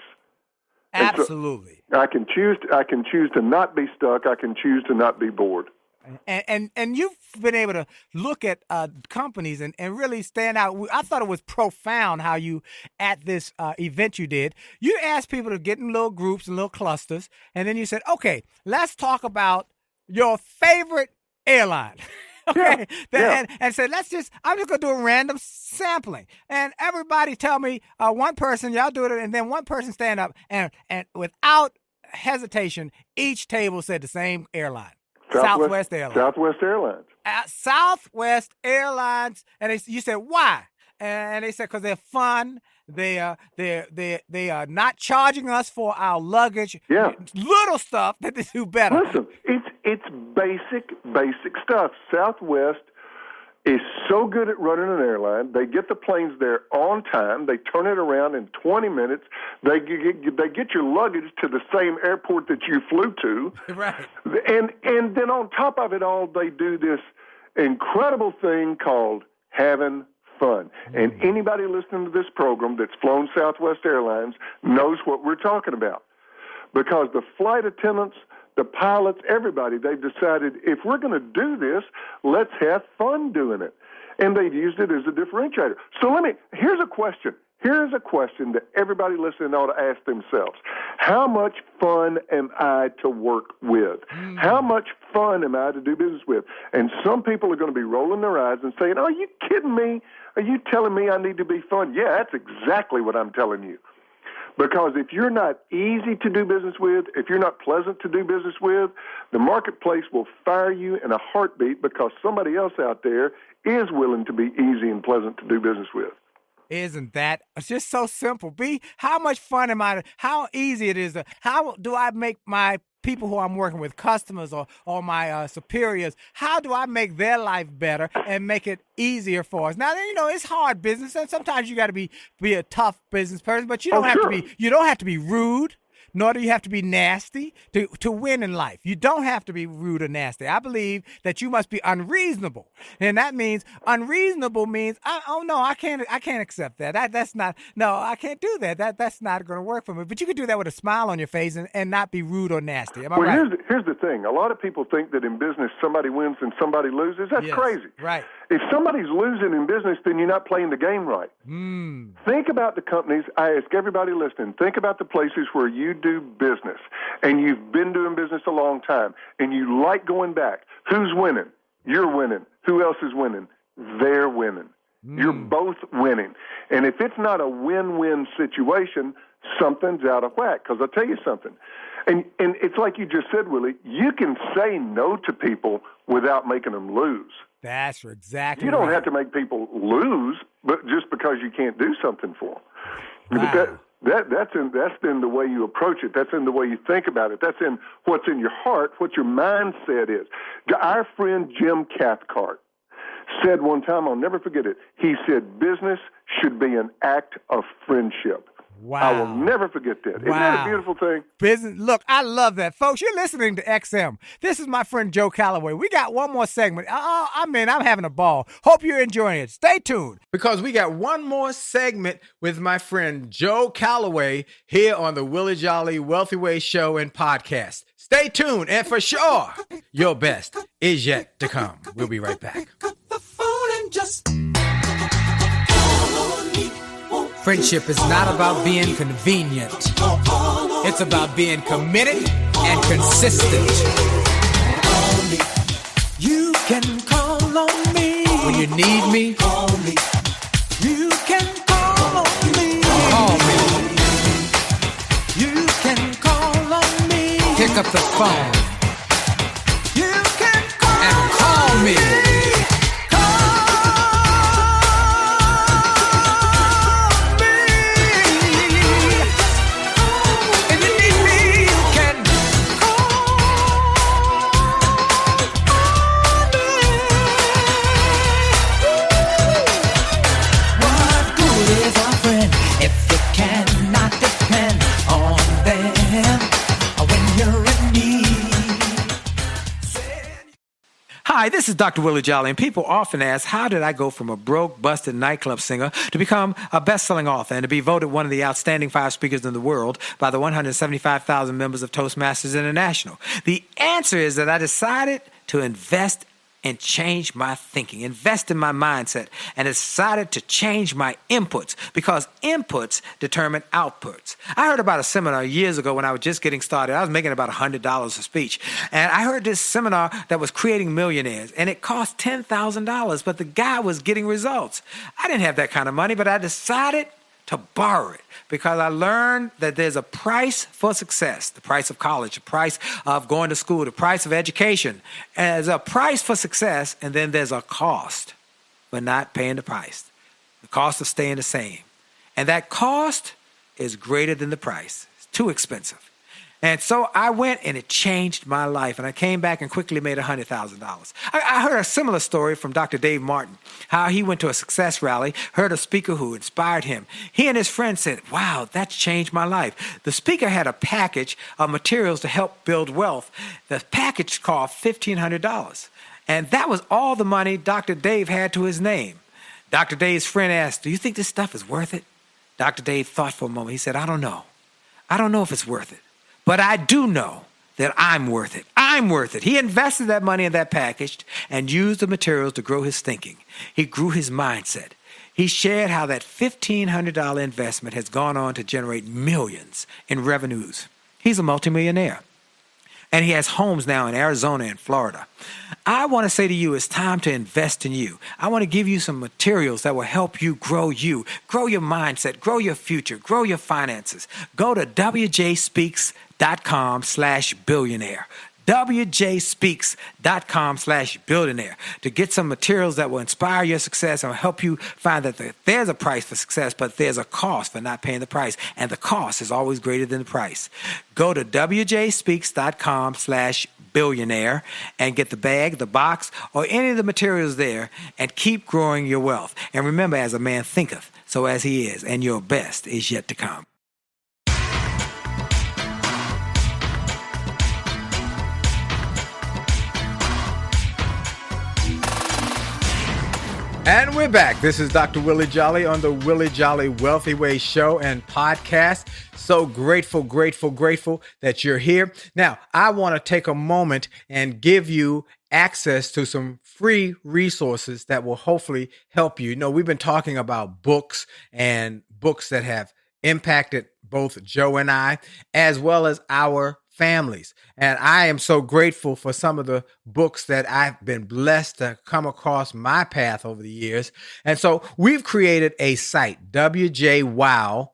L: Absolutely.
K: So I can choose to not be stuck. I can choose to not be bored.
L: And you've been able to look at companies and really stand out. I thought it was profound how you, at this event you did, you asked people to get in little groups and little clusters, and then you said, okay, let's talk about your favorite airline. Okay.
K: Yeah.
L: And said, I'm just going to do a random sampling. And everybody tell me one person, y'all do it, and then one person stand up. And without hesitation, each table said the same airline. Southwest Airlines.
K: Southwest Airlines.
L: Southwest Airlines. And you said, why? And they said, because they're fun. They are not charging us for our luggage.
K: Yeah.
L: Little stuff that they do better.
K: Listen, it's basic stuff. Southwest is so good at running an airline. They get the planes there on time. They turn it around in 20 minutes. They get your luggage to the same airport that you flew to.
L: Right.
K: And then on top of it all, they do this incredible thing called having fun. And anybody listening to this program that's flown Southwest Airlines knows what we're talking about. Because the flight attendants, the pilots, everybody, they've decided if we're going to do this, let's have fun doing it. And they've used it as a differentiator. So here's a question. Here's a question that everybody listening ought to ask themselves. How much fun am I to work with? How much fun am I to do business with? And some people are going to be rolling their eyes and saying, are you kidding me? Are you telling me I need to be fun? Yeah, that's exactly what I'm telling you. Because if you're not easy to do business with, if you're not pleasant to do business with, the marketplace will fire you in a heartbeat because somebody else out there is willing to be easy and pleasant to do business with.
L: Isn't that? It's just so simple. B, how much fun am I? How easy it is? How do I make my people who I'm working with, customers or my superiors, how do I make their life better and make it easier for us? Now, it's hard business, and sometimes you got to be a tough business person, but you don't have to be rude. Nor do you have to be nasty to win in life. You don't have to be rude or nasty. I believe that you must be unreasonable. And that means unreasonable means, I can't accept that. I can't do that. That's not going to work for me. But you can do that with a smile on your face and not be rude or nasty. Am I right?
K: Here's the thing. A lot of people think that in business somebody wins and somebody loses. That's crazy.
L: Right.
K: If somebody's losing in business, then you're not playing the game right. Think about the companies. I ask everybody listening, think about the places where you do business and you've been doing business a long time and you like going back. Who's winning? You're winning. Who else is winning? They're winning. You're both winning. And if it's not a win-win situation, something's out of whack. Because I'll tell you something. And it's like you just said, Willie, you can say no to people without making them lose.
L: That's exactly
K: You don't
L: right.
K: have to make people lose, but just because you can't do something for them.
L: Wow.
K: But that's in the way you approach it. That's in the way you think about it. That's in what's in your heart, what your mindset is. Our friend Jim Cathcart said one time, I'll never forget it, he said, business should be an act of friendship.
L: Wow.
K: I will never forget that. Isn't that a beautiful thing?
L: Business. Look, I love that. Folks, you're listening to XM. This is my friend Joe Calloway. We got one more segment. I'm having a ball. Hope you're enjoying it. Stay tuned.
H: Because we got one more segment with my friend Joe Calloway here on the Willie Jolley Wealthy Way Show and Podcast. Stay tuned, and for sure, your best is yet to come. We'll be right back.
L: Friendship is not about being convenient. It's about being committed and consistent. You can call on me when you need me. Call me. You can call on me. Call me. You can call on me. Pick up the phone. You can call me. Hi, this is Dr. Willie Jolley, and people often ask, how did I go from a broke, busted nightclub singer to become a best-selling author and to be voted one of the outstanding 5 speakers in the world by the 175,000 members of Toastmasters International? The answer is that I decided to invest and change my thinking, invest in my mindset, and decided to change my inputs because inputs determine outputs. I heard about a seminar years ago when I was just getting started. I was making about $100 a speech. And I heard this seminar that was creating millionaires, and it cost $10,000, but the guy was getting results. I didn't have that kind of money, but I decided to borrow it because I learned that there's a price for success, the price of college, the price of going to school, the price of education. And there's a price for success, and then there's a cost for not paying the price, the cost of staying the same. And that cost is greater than the price. It's too expensive. And so I went, and it changed my life. And I came back and quickly made $100,000. I heard a similar story from Dr. Dave Martin, how he went to a success rally, heard a speaker who inspired him. He and his friends said, wow, that's changed my life. The speaker had a package of materials to help build wealth. The package cost $1,500. And that was all the money Dr. Dave had to his name. Dr. Dave's friend asked, do you think this stuff is worth it? Dr. Dave thought for a moment. He said, I don't know. I don't know if it's worth it. But I do know that I'm worth it. I'm worth it. He invested that money in that package and used the materials to grow his thinking. He grew his mindset. He shared how that $1,500 investment has gone on to generate millions in revenues. He's a multimillionaire. And he has homes now in Arizona and Florida. I want to say to you, it's time to invest in you. I want to give you some materials that will help you, grow your mindset, grow your future, grow your finances. Go to wjspeaks.com/billionaire. wjspeaks.com/billionaire to get some materials that will inspire your success and will help you find that there's a price for success, but there's a cost for not paying the price. And the cost is always greater than the price. Go to wjspeaks.com/billionaire and get the bag, the box, or any of the materials there and keep growing your wealth. And remember, as a man thinketh, so as he is, and your best is yet to come.
H: And we're back. This is Dr. Willie Jolley on the Willie Jolley Wealthy Way show and podcast. So grateful that you're here. Now, I want to take a moment and give you access to some free resources that will hopefully help you. You know, we've been talking about books and books that have impacted both Joe and I, as well as our families. And I am so grateful for some of the books that I've been blessed to come across my path over the years. And so we've created a site, wjwow.com,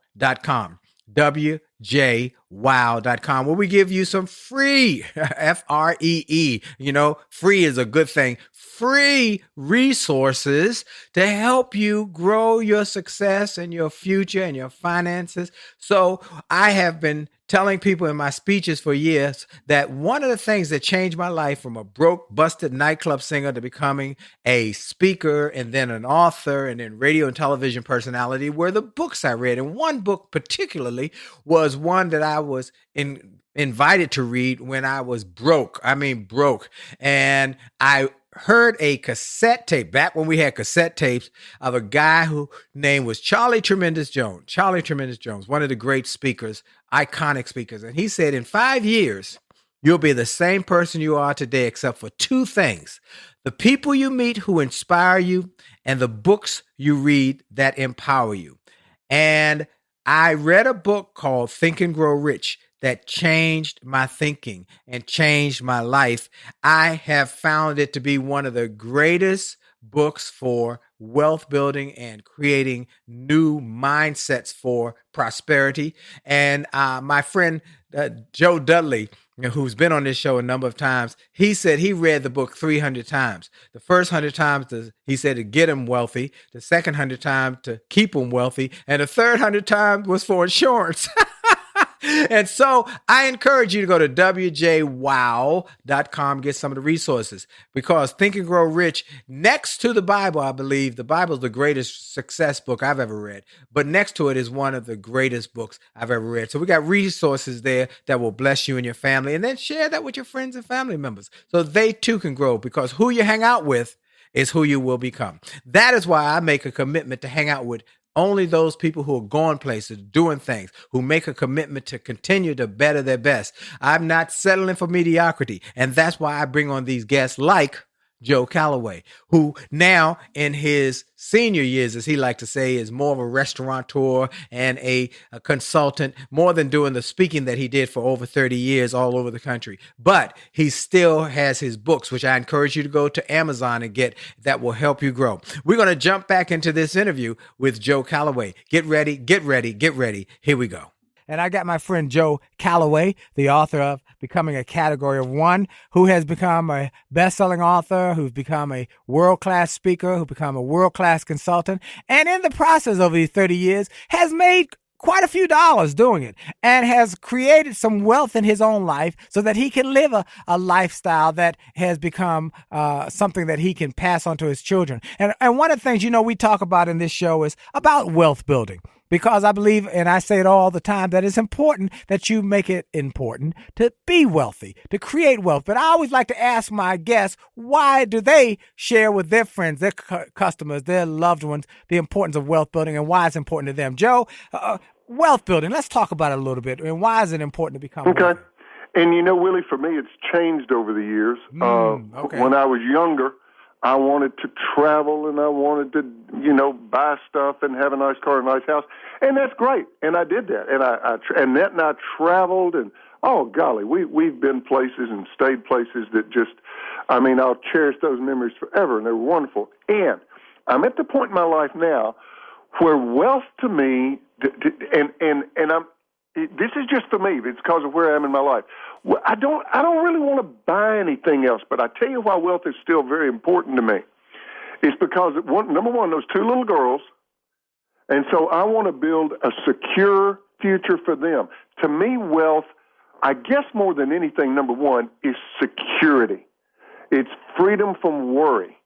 H: wjwow.com, where we give you some free, free, free is a good thing, free resources to help you grow your success and your future and your finances. So I have been telling people in my speeches for years that one of the things that changed my life from a broke, busted nightclub singer to becoming a speaker and then an author and then radio and television personality were the books I read. And one book particularly was one that I was invited to read when I was broke. I mean, broke. And I heard a cassette tape back when we had cassette tapes of a guy whose name was Charlie Tremendous Jones. Charlie Tremendous Jones, one of the great speakers, iconic speakers. And he said, in 5 years, you'll be the same person you are today, except for two things: the people you meet who inspire you and the books you read that empower you. And I read a book called Think and Grow Rich that changed my thinking and changed my life. I have found it to be one of the greatest books for wealth building and creating new mindsets for prosperity. And my friend Joe Dudley, who's been on this show a number of times, he said he read the book 300 times. The first 100 times, he said, to get him wealthy. The second 100 times to keep him wealthy. And the third 100 times was for insurance. And so I encourage you to go to wjwow.com, get some of the resources, because Think and Grow Rich, next to the Bible, I believe the Bible is the greatest success book I've ever read, but next to it is one of the greatest books I've ever read. So we got resources there that will bless you and your family, and then share that with your friends and family members so they too can grow, because who you hang out with is who you will become. That is why I make a commitment to hang out with only those people who are going places, doing things, who make a commitment to continue to better their best. I'm not settling for mediocrity. And that's why I bring on these guests like Joe Calloway, who now in his senior years, as he liked to say, is more of a restaurateur and a consultant, more than doing the speaking that he did for over 30 years all over the country. But he still has his books, which I encourage you to go to Amazon and get, that will help you grow. We're going to jump back into this interview with Joe Calloway. Get ready, get ready, get ready. Here we go.
L: And I got my friend Joe Calloway, the author of Becoming a Category of One, who has become a best-selling author, who's become a world-class speaker, who's become a world-class consultant, and in the process over these 30 years has made quite a few dollars doing it and has created some wealth in his own life so that he can live a lifestyle that has become something that he can pass on to his children. And one of the things, we talk about in this show is about wealth building. Because I believe, and I say it all the time, that it's important that you make it important to be wealthy, to create wealth. But I always like to ask my guests, why do they share with their friends, their customers, their loved ones, the importance of wealth building and why it's important to them? Joe, wealth building, let's talk about it a little bit. And why is it important to become wealthy?
K: And Willie, for me, it's changed over the years. When I was younger, I wanted to travel and I wanted to, buy stuff and have a nice car and a nice house. And that's great. And I did that. And I traveled and, oh, golly, we've been places and stayed places that just, I'll cherish those memories forever. And they're wonderful. And I'm at the point in my life now where wealth to me, this is just for me. It's because of where I am in my life. I don't really want to buy anything else, but I tell you why wealth is still very important to me. It's because, number one, those two little girls, and so I want to build a secure future for them. To me, wealth, I guess more than anything, number one, is security. It's freedom from worry.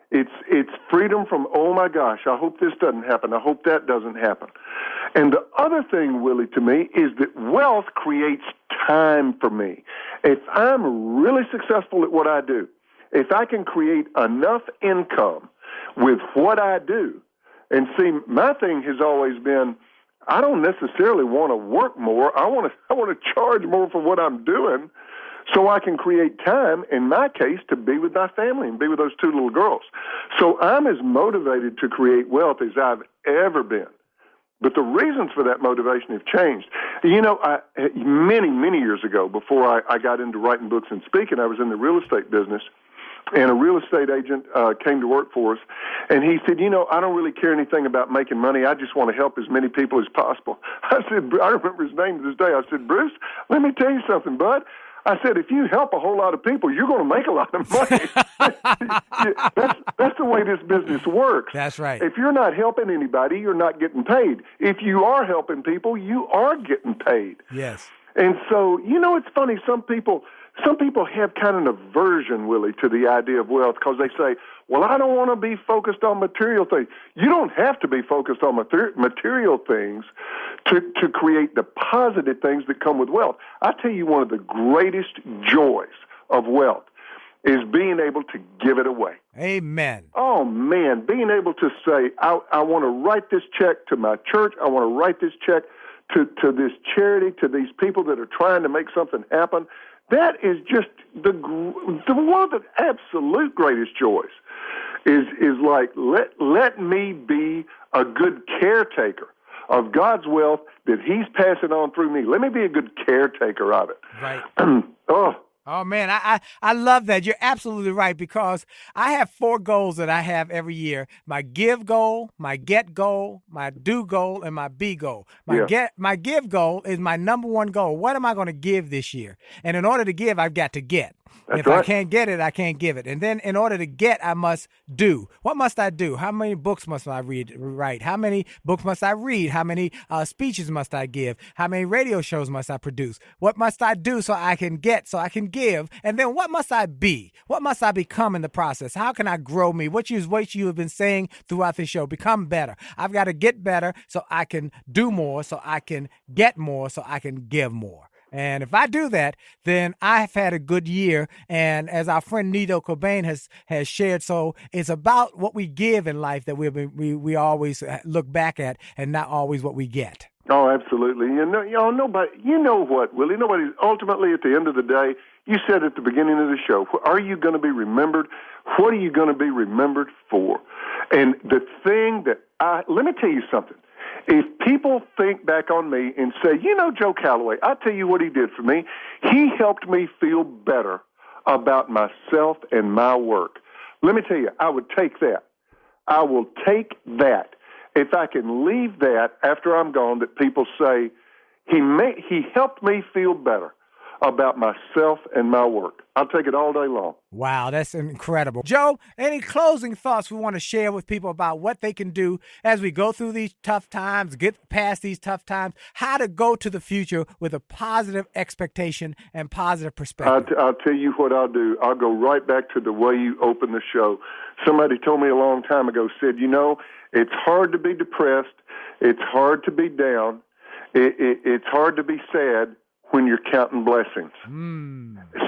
K: It's freedom from, oh my gosh, I hope this doesn't happen. I hope that doesn't happen. And the other thing, Willie, to me, is that wealth creates time for me. If I'm really successful at what I do, if I can create enough income with what I do, and see, my thing has always been, I don't necessarily want to work more. I want to charge more for what I'm doing so I can create time, in my case, to be with my family and be with those two little girls. So I'm as motivated to create wealth as I've ever been. But the reasons for that motivation have changed. Many, many years ago, before I got into writing books and speaking, I was in the real estate business, and a real estate agent came to work for us, and he said, I don't really care anything about making money. I just want to help as many people as possible. I remember his name to this day. I said, Bruce, let me tell you something, bud. I said, if you help a whole lot of people, you're going to make a lot of money. That's the way this business works.
L: That's right.
K: If you're not helping anybody, you're not getting paid. If you are helping people, you are getting paid.
L: Yes.
K: And so, it's funny. Some people have kind of an aversion, Willie, to the idea of wealth because they say, well, I don't want to be focused on material things. You don't have to be focused on material things to create the positive things that come with wealth. I tell you, one of the greatest joys of wealth is being able to give it away.
L: Amen.
K: Oh, man, being able to say, I want to write this check to my church. I want to write this check to this charity, to these people that are trying to make something happen. That is just one of the absolute greatest joys is like, let me be a good caretaker of God's wealth that he's passing on through me. Let me be a good caretaker of it.
L: Right. Oh, man, I love that. You're absolutely right because I have 4 goals that I have every year. My give goal, my get goal, my do goal, and my be goal. My give goal is my number one goal. What am I going to give this year? And in order to give, I've got to get.
K: That's
L: if
K: right.
L: I can't get it, I can't give it. And then in order to get, I must do. What must I do? How many books must I write? How many books must I read? How many speeches must I give? How many radio shows must I produce? What must I do so I can get, so I can give? And then what must I be? What must I become in the process? How can I grow me? What you have been saying throughout this show, become better. I've got to get better so I can do more, so I can get more, so I can give more. And if I do that, then I've had a good year. And as our friend Nito Cobain has shared, so it's about what we give in life that we always look back at and not always what we get.
K: Oh, absolutely. Nobody, what, Willie? Nobody, ultimately, at the end of the day, you said at the beginning of the show, are you going to be remembered? What are you going to be remembered for? And the thing that let me tell you something. If people think back on me and say, Joe Calloway, I tell you what he did for me. He helped me feel better about myself and my work. Let me tell you, I would take that. I will take that. If I can leave that after I'm gone, that people say, he helped me feel better about myself and my work. I'll take it all day long.
L: Wow, that's incredible. Joe, any closing thoughts we want to share with people about what they can do as we go through these tough times, get past these tough times, how to go to the future with a positive expectation and positive perspective?
K: I'll tell you what I'll do. I'll go right back to the way you opened the show. Somebody told me a long time ago, said, you know, it's hard to be depressed. It's hard to be down. It's hard to be sad when you're counting blessings.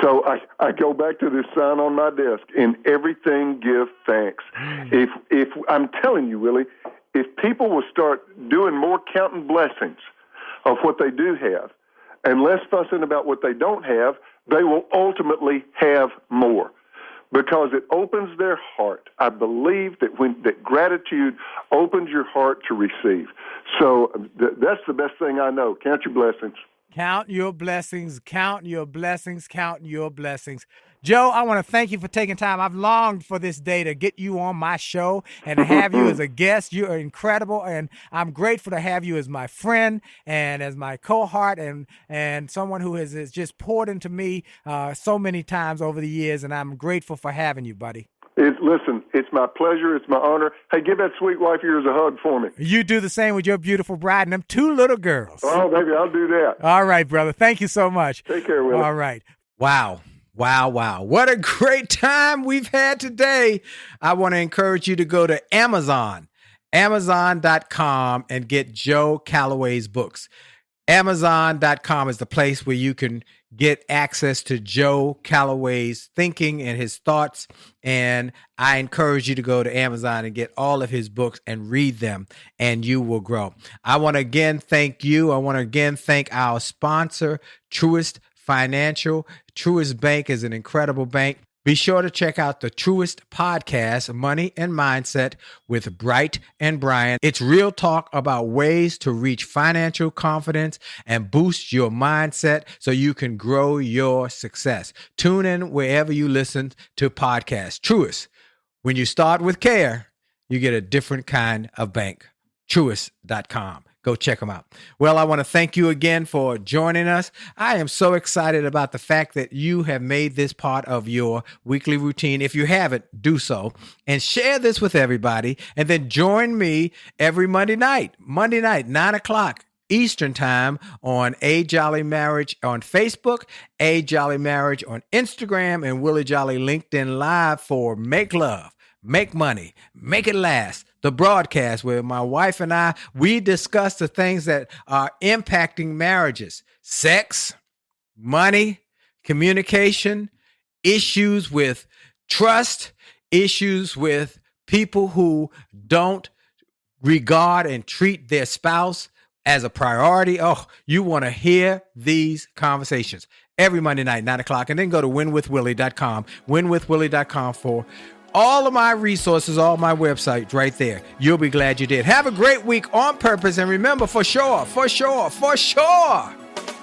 K: So I go back to this sign on my desk, in everything give thanks. If I'm telling you, Willie, if people will start doing more counting blessings of what they do have and less fussing about what they don't have, they will ultimately have more, because it opens their heart. I believe that that gratitude opens your heart to receive. So that's the best thing I know. Count your blessings.
L: Count your blessings, count your blessings, count your blessings. Joe, I want to thank you for taking time. I've longed for this day to get you on my show and to have you as a guest. You are incredible, and I'm grateful to have you as my friend and as my cohort and someone who has just poured into me so many times over the years, and I'm grateful for having you, buddy.
K: Listen, it's my pleasure. It's my honor. Hey, give that sweet wife of yours a hug for me.
L: You do the same with your beautiful bride and them 2 little girls.
K: Oh, baby, I'll do that.
L: All right, brother. Thank you so much.
K: Take care, Willie.
L: All right.
H: Wow. Wow. What a great time we've had today. I want to encourage you to go to Amazon.com and get Joe Calloway's books. Amazon.com is the place where you can get access to Joe Calloway's thinking and his thoughts. And I encourage you to go to Amazon and get all of his books and read them, and you will grow. I want to again thank you. I want to again thank our sponsor, Truist Financial. Truist Bank is an incredible bank. Be sure to check out the Truist podcast, Money and Mindset, with Bright and Brian. It's real talk about ways to reach financial confidence and boost your mindset so you can grow your success. Tune in wherever you listen to podcasts. Truist, when you start with care, you get a different kind of bank. Truist.com. Go check them out. Well, I want to thank you again for joining us. I am so excited about the fact that you have made this part of your weekly routine. If you haven't, do so and share this with everybody. And then join me every Monday night, 9 o'clock Eastern time on A Jolley Marriage on Facebook, A Jolley Marriage on Instagram, and Willie Jolley LinkedIn Live for Make Love, Make Money, Make It Last. The broadcast where my wife and I, we discuss the things that are impacting marriages: sex, money, communication, issues with trust, issues with people who don't regard and treat their spouse as a priority. Oh, you want to hear these conversations every Monday night, 9 o'clock, and then go to winwithwillie.com, winwithwillie.com for all of my resources, all my websites right there. You'll be glad you did. Have a great week on purpose. And remember, for sure,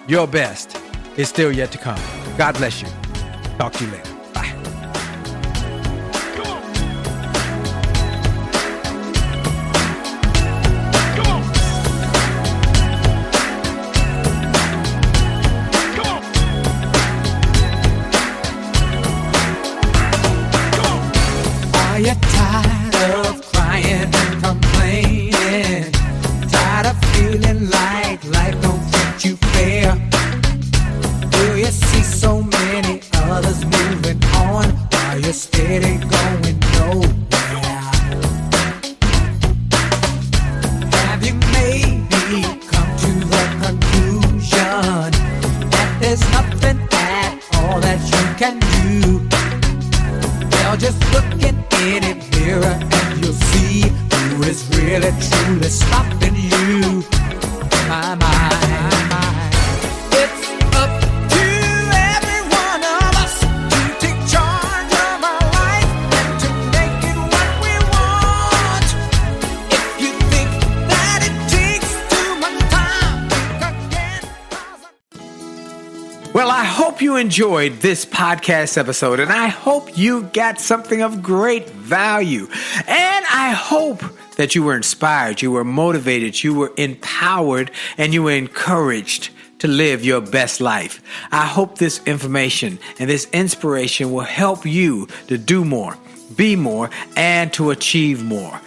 H: your best is still yet to come. God bless you. Talk to you later. Bye.
J: Are you tired of crying and complaining? Tired of feeling like life don't treat you fair? Do you see so many others moving on while you're steady going nowhere? Have you maybe come to the conclusion that there's nothing at all that you can do? Well, just look in any mirror and you'll see who is really truly stopping you. My. It's up to every one of us to take charge of our life and to make it what we want. If you think that it takes too much time,
H: Well, I hope you enjoyed this podcast episode, and I hope you got something of great value. And I hope that you were inspired, you were motivated, you were empowered, and you were encouraged
L: to live your best life. I hope this information and this inspiration will help you to do more, be more, and to achieve more.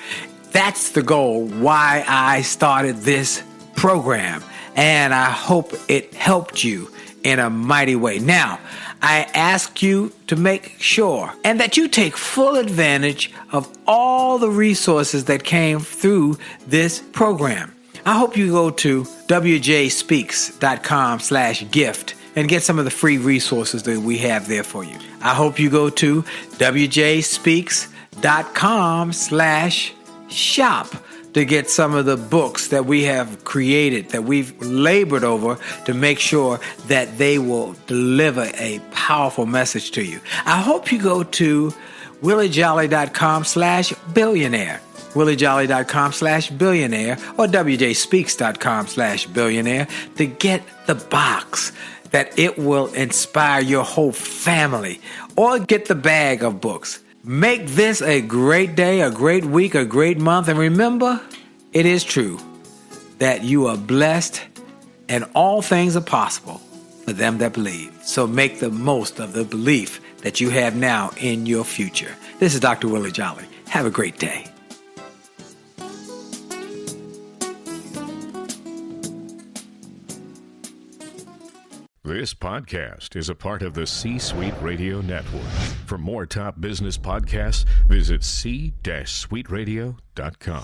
L: That's the goal why I started this program, and I hope it helped you in a mighty way. Now, I ask you to make sure and that you take full advantage of all the resources that came through this program. I hope you go to wjspeaks.com/gift and get some of the free resources that we have there for you. I hope you go to wjspeaks.com/shop to get some of the books that we have created, that we've labored over to make sure that they will deliver a powerful message to you. I hope you go to williejolly.com/billionaire, williejolly.com/billionaire, or wjspeaks.com/billionaire to get the box that it will inspire your whole family, or get the bag of books. Make this a great day, a great week, a great month. And remember, it is true that you are blessed and all things are possible for them that believe. So make the most of the belief that you have now in your future. This is Dr. Willie Jolley. Have a great day.
M: This podcast is a part of the C-Suite Radio Network. For more top business podcasts, visit c-suiteradio.com.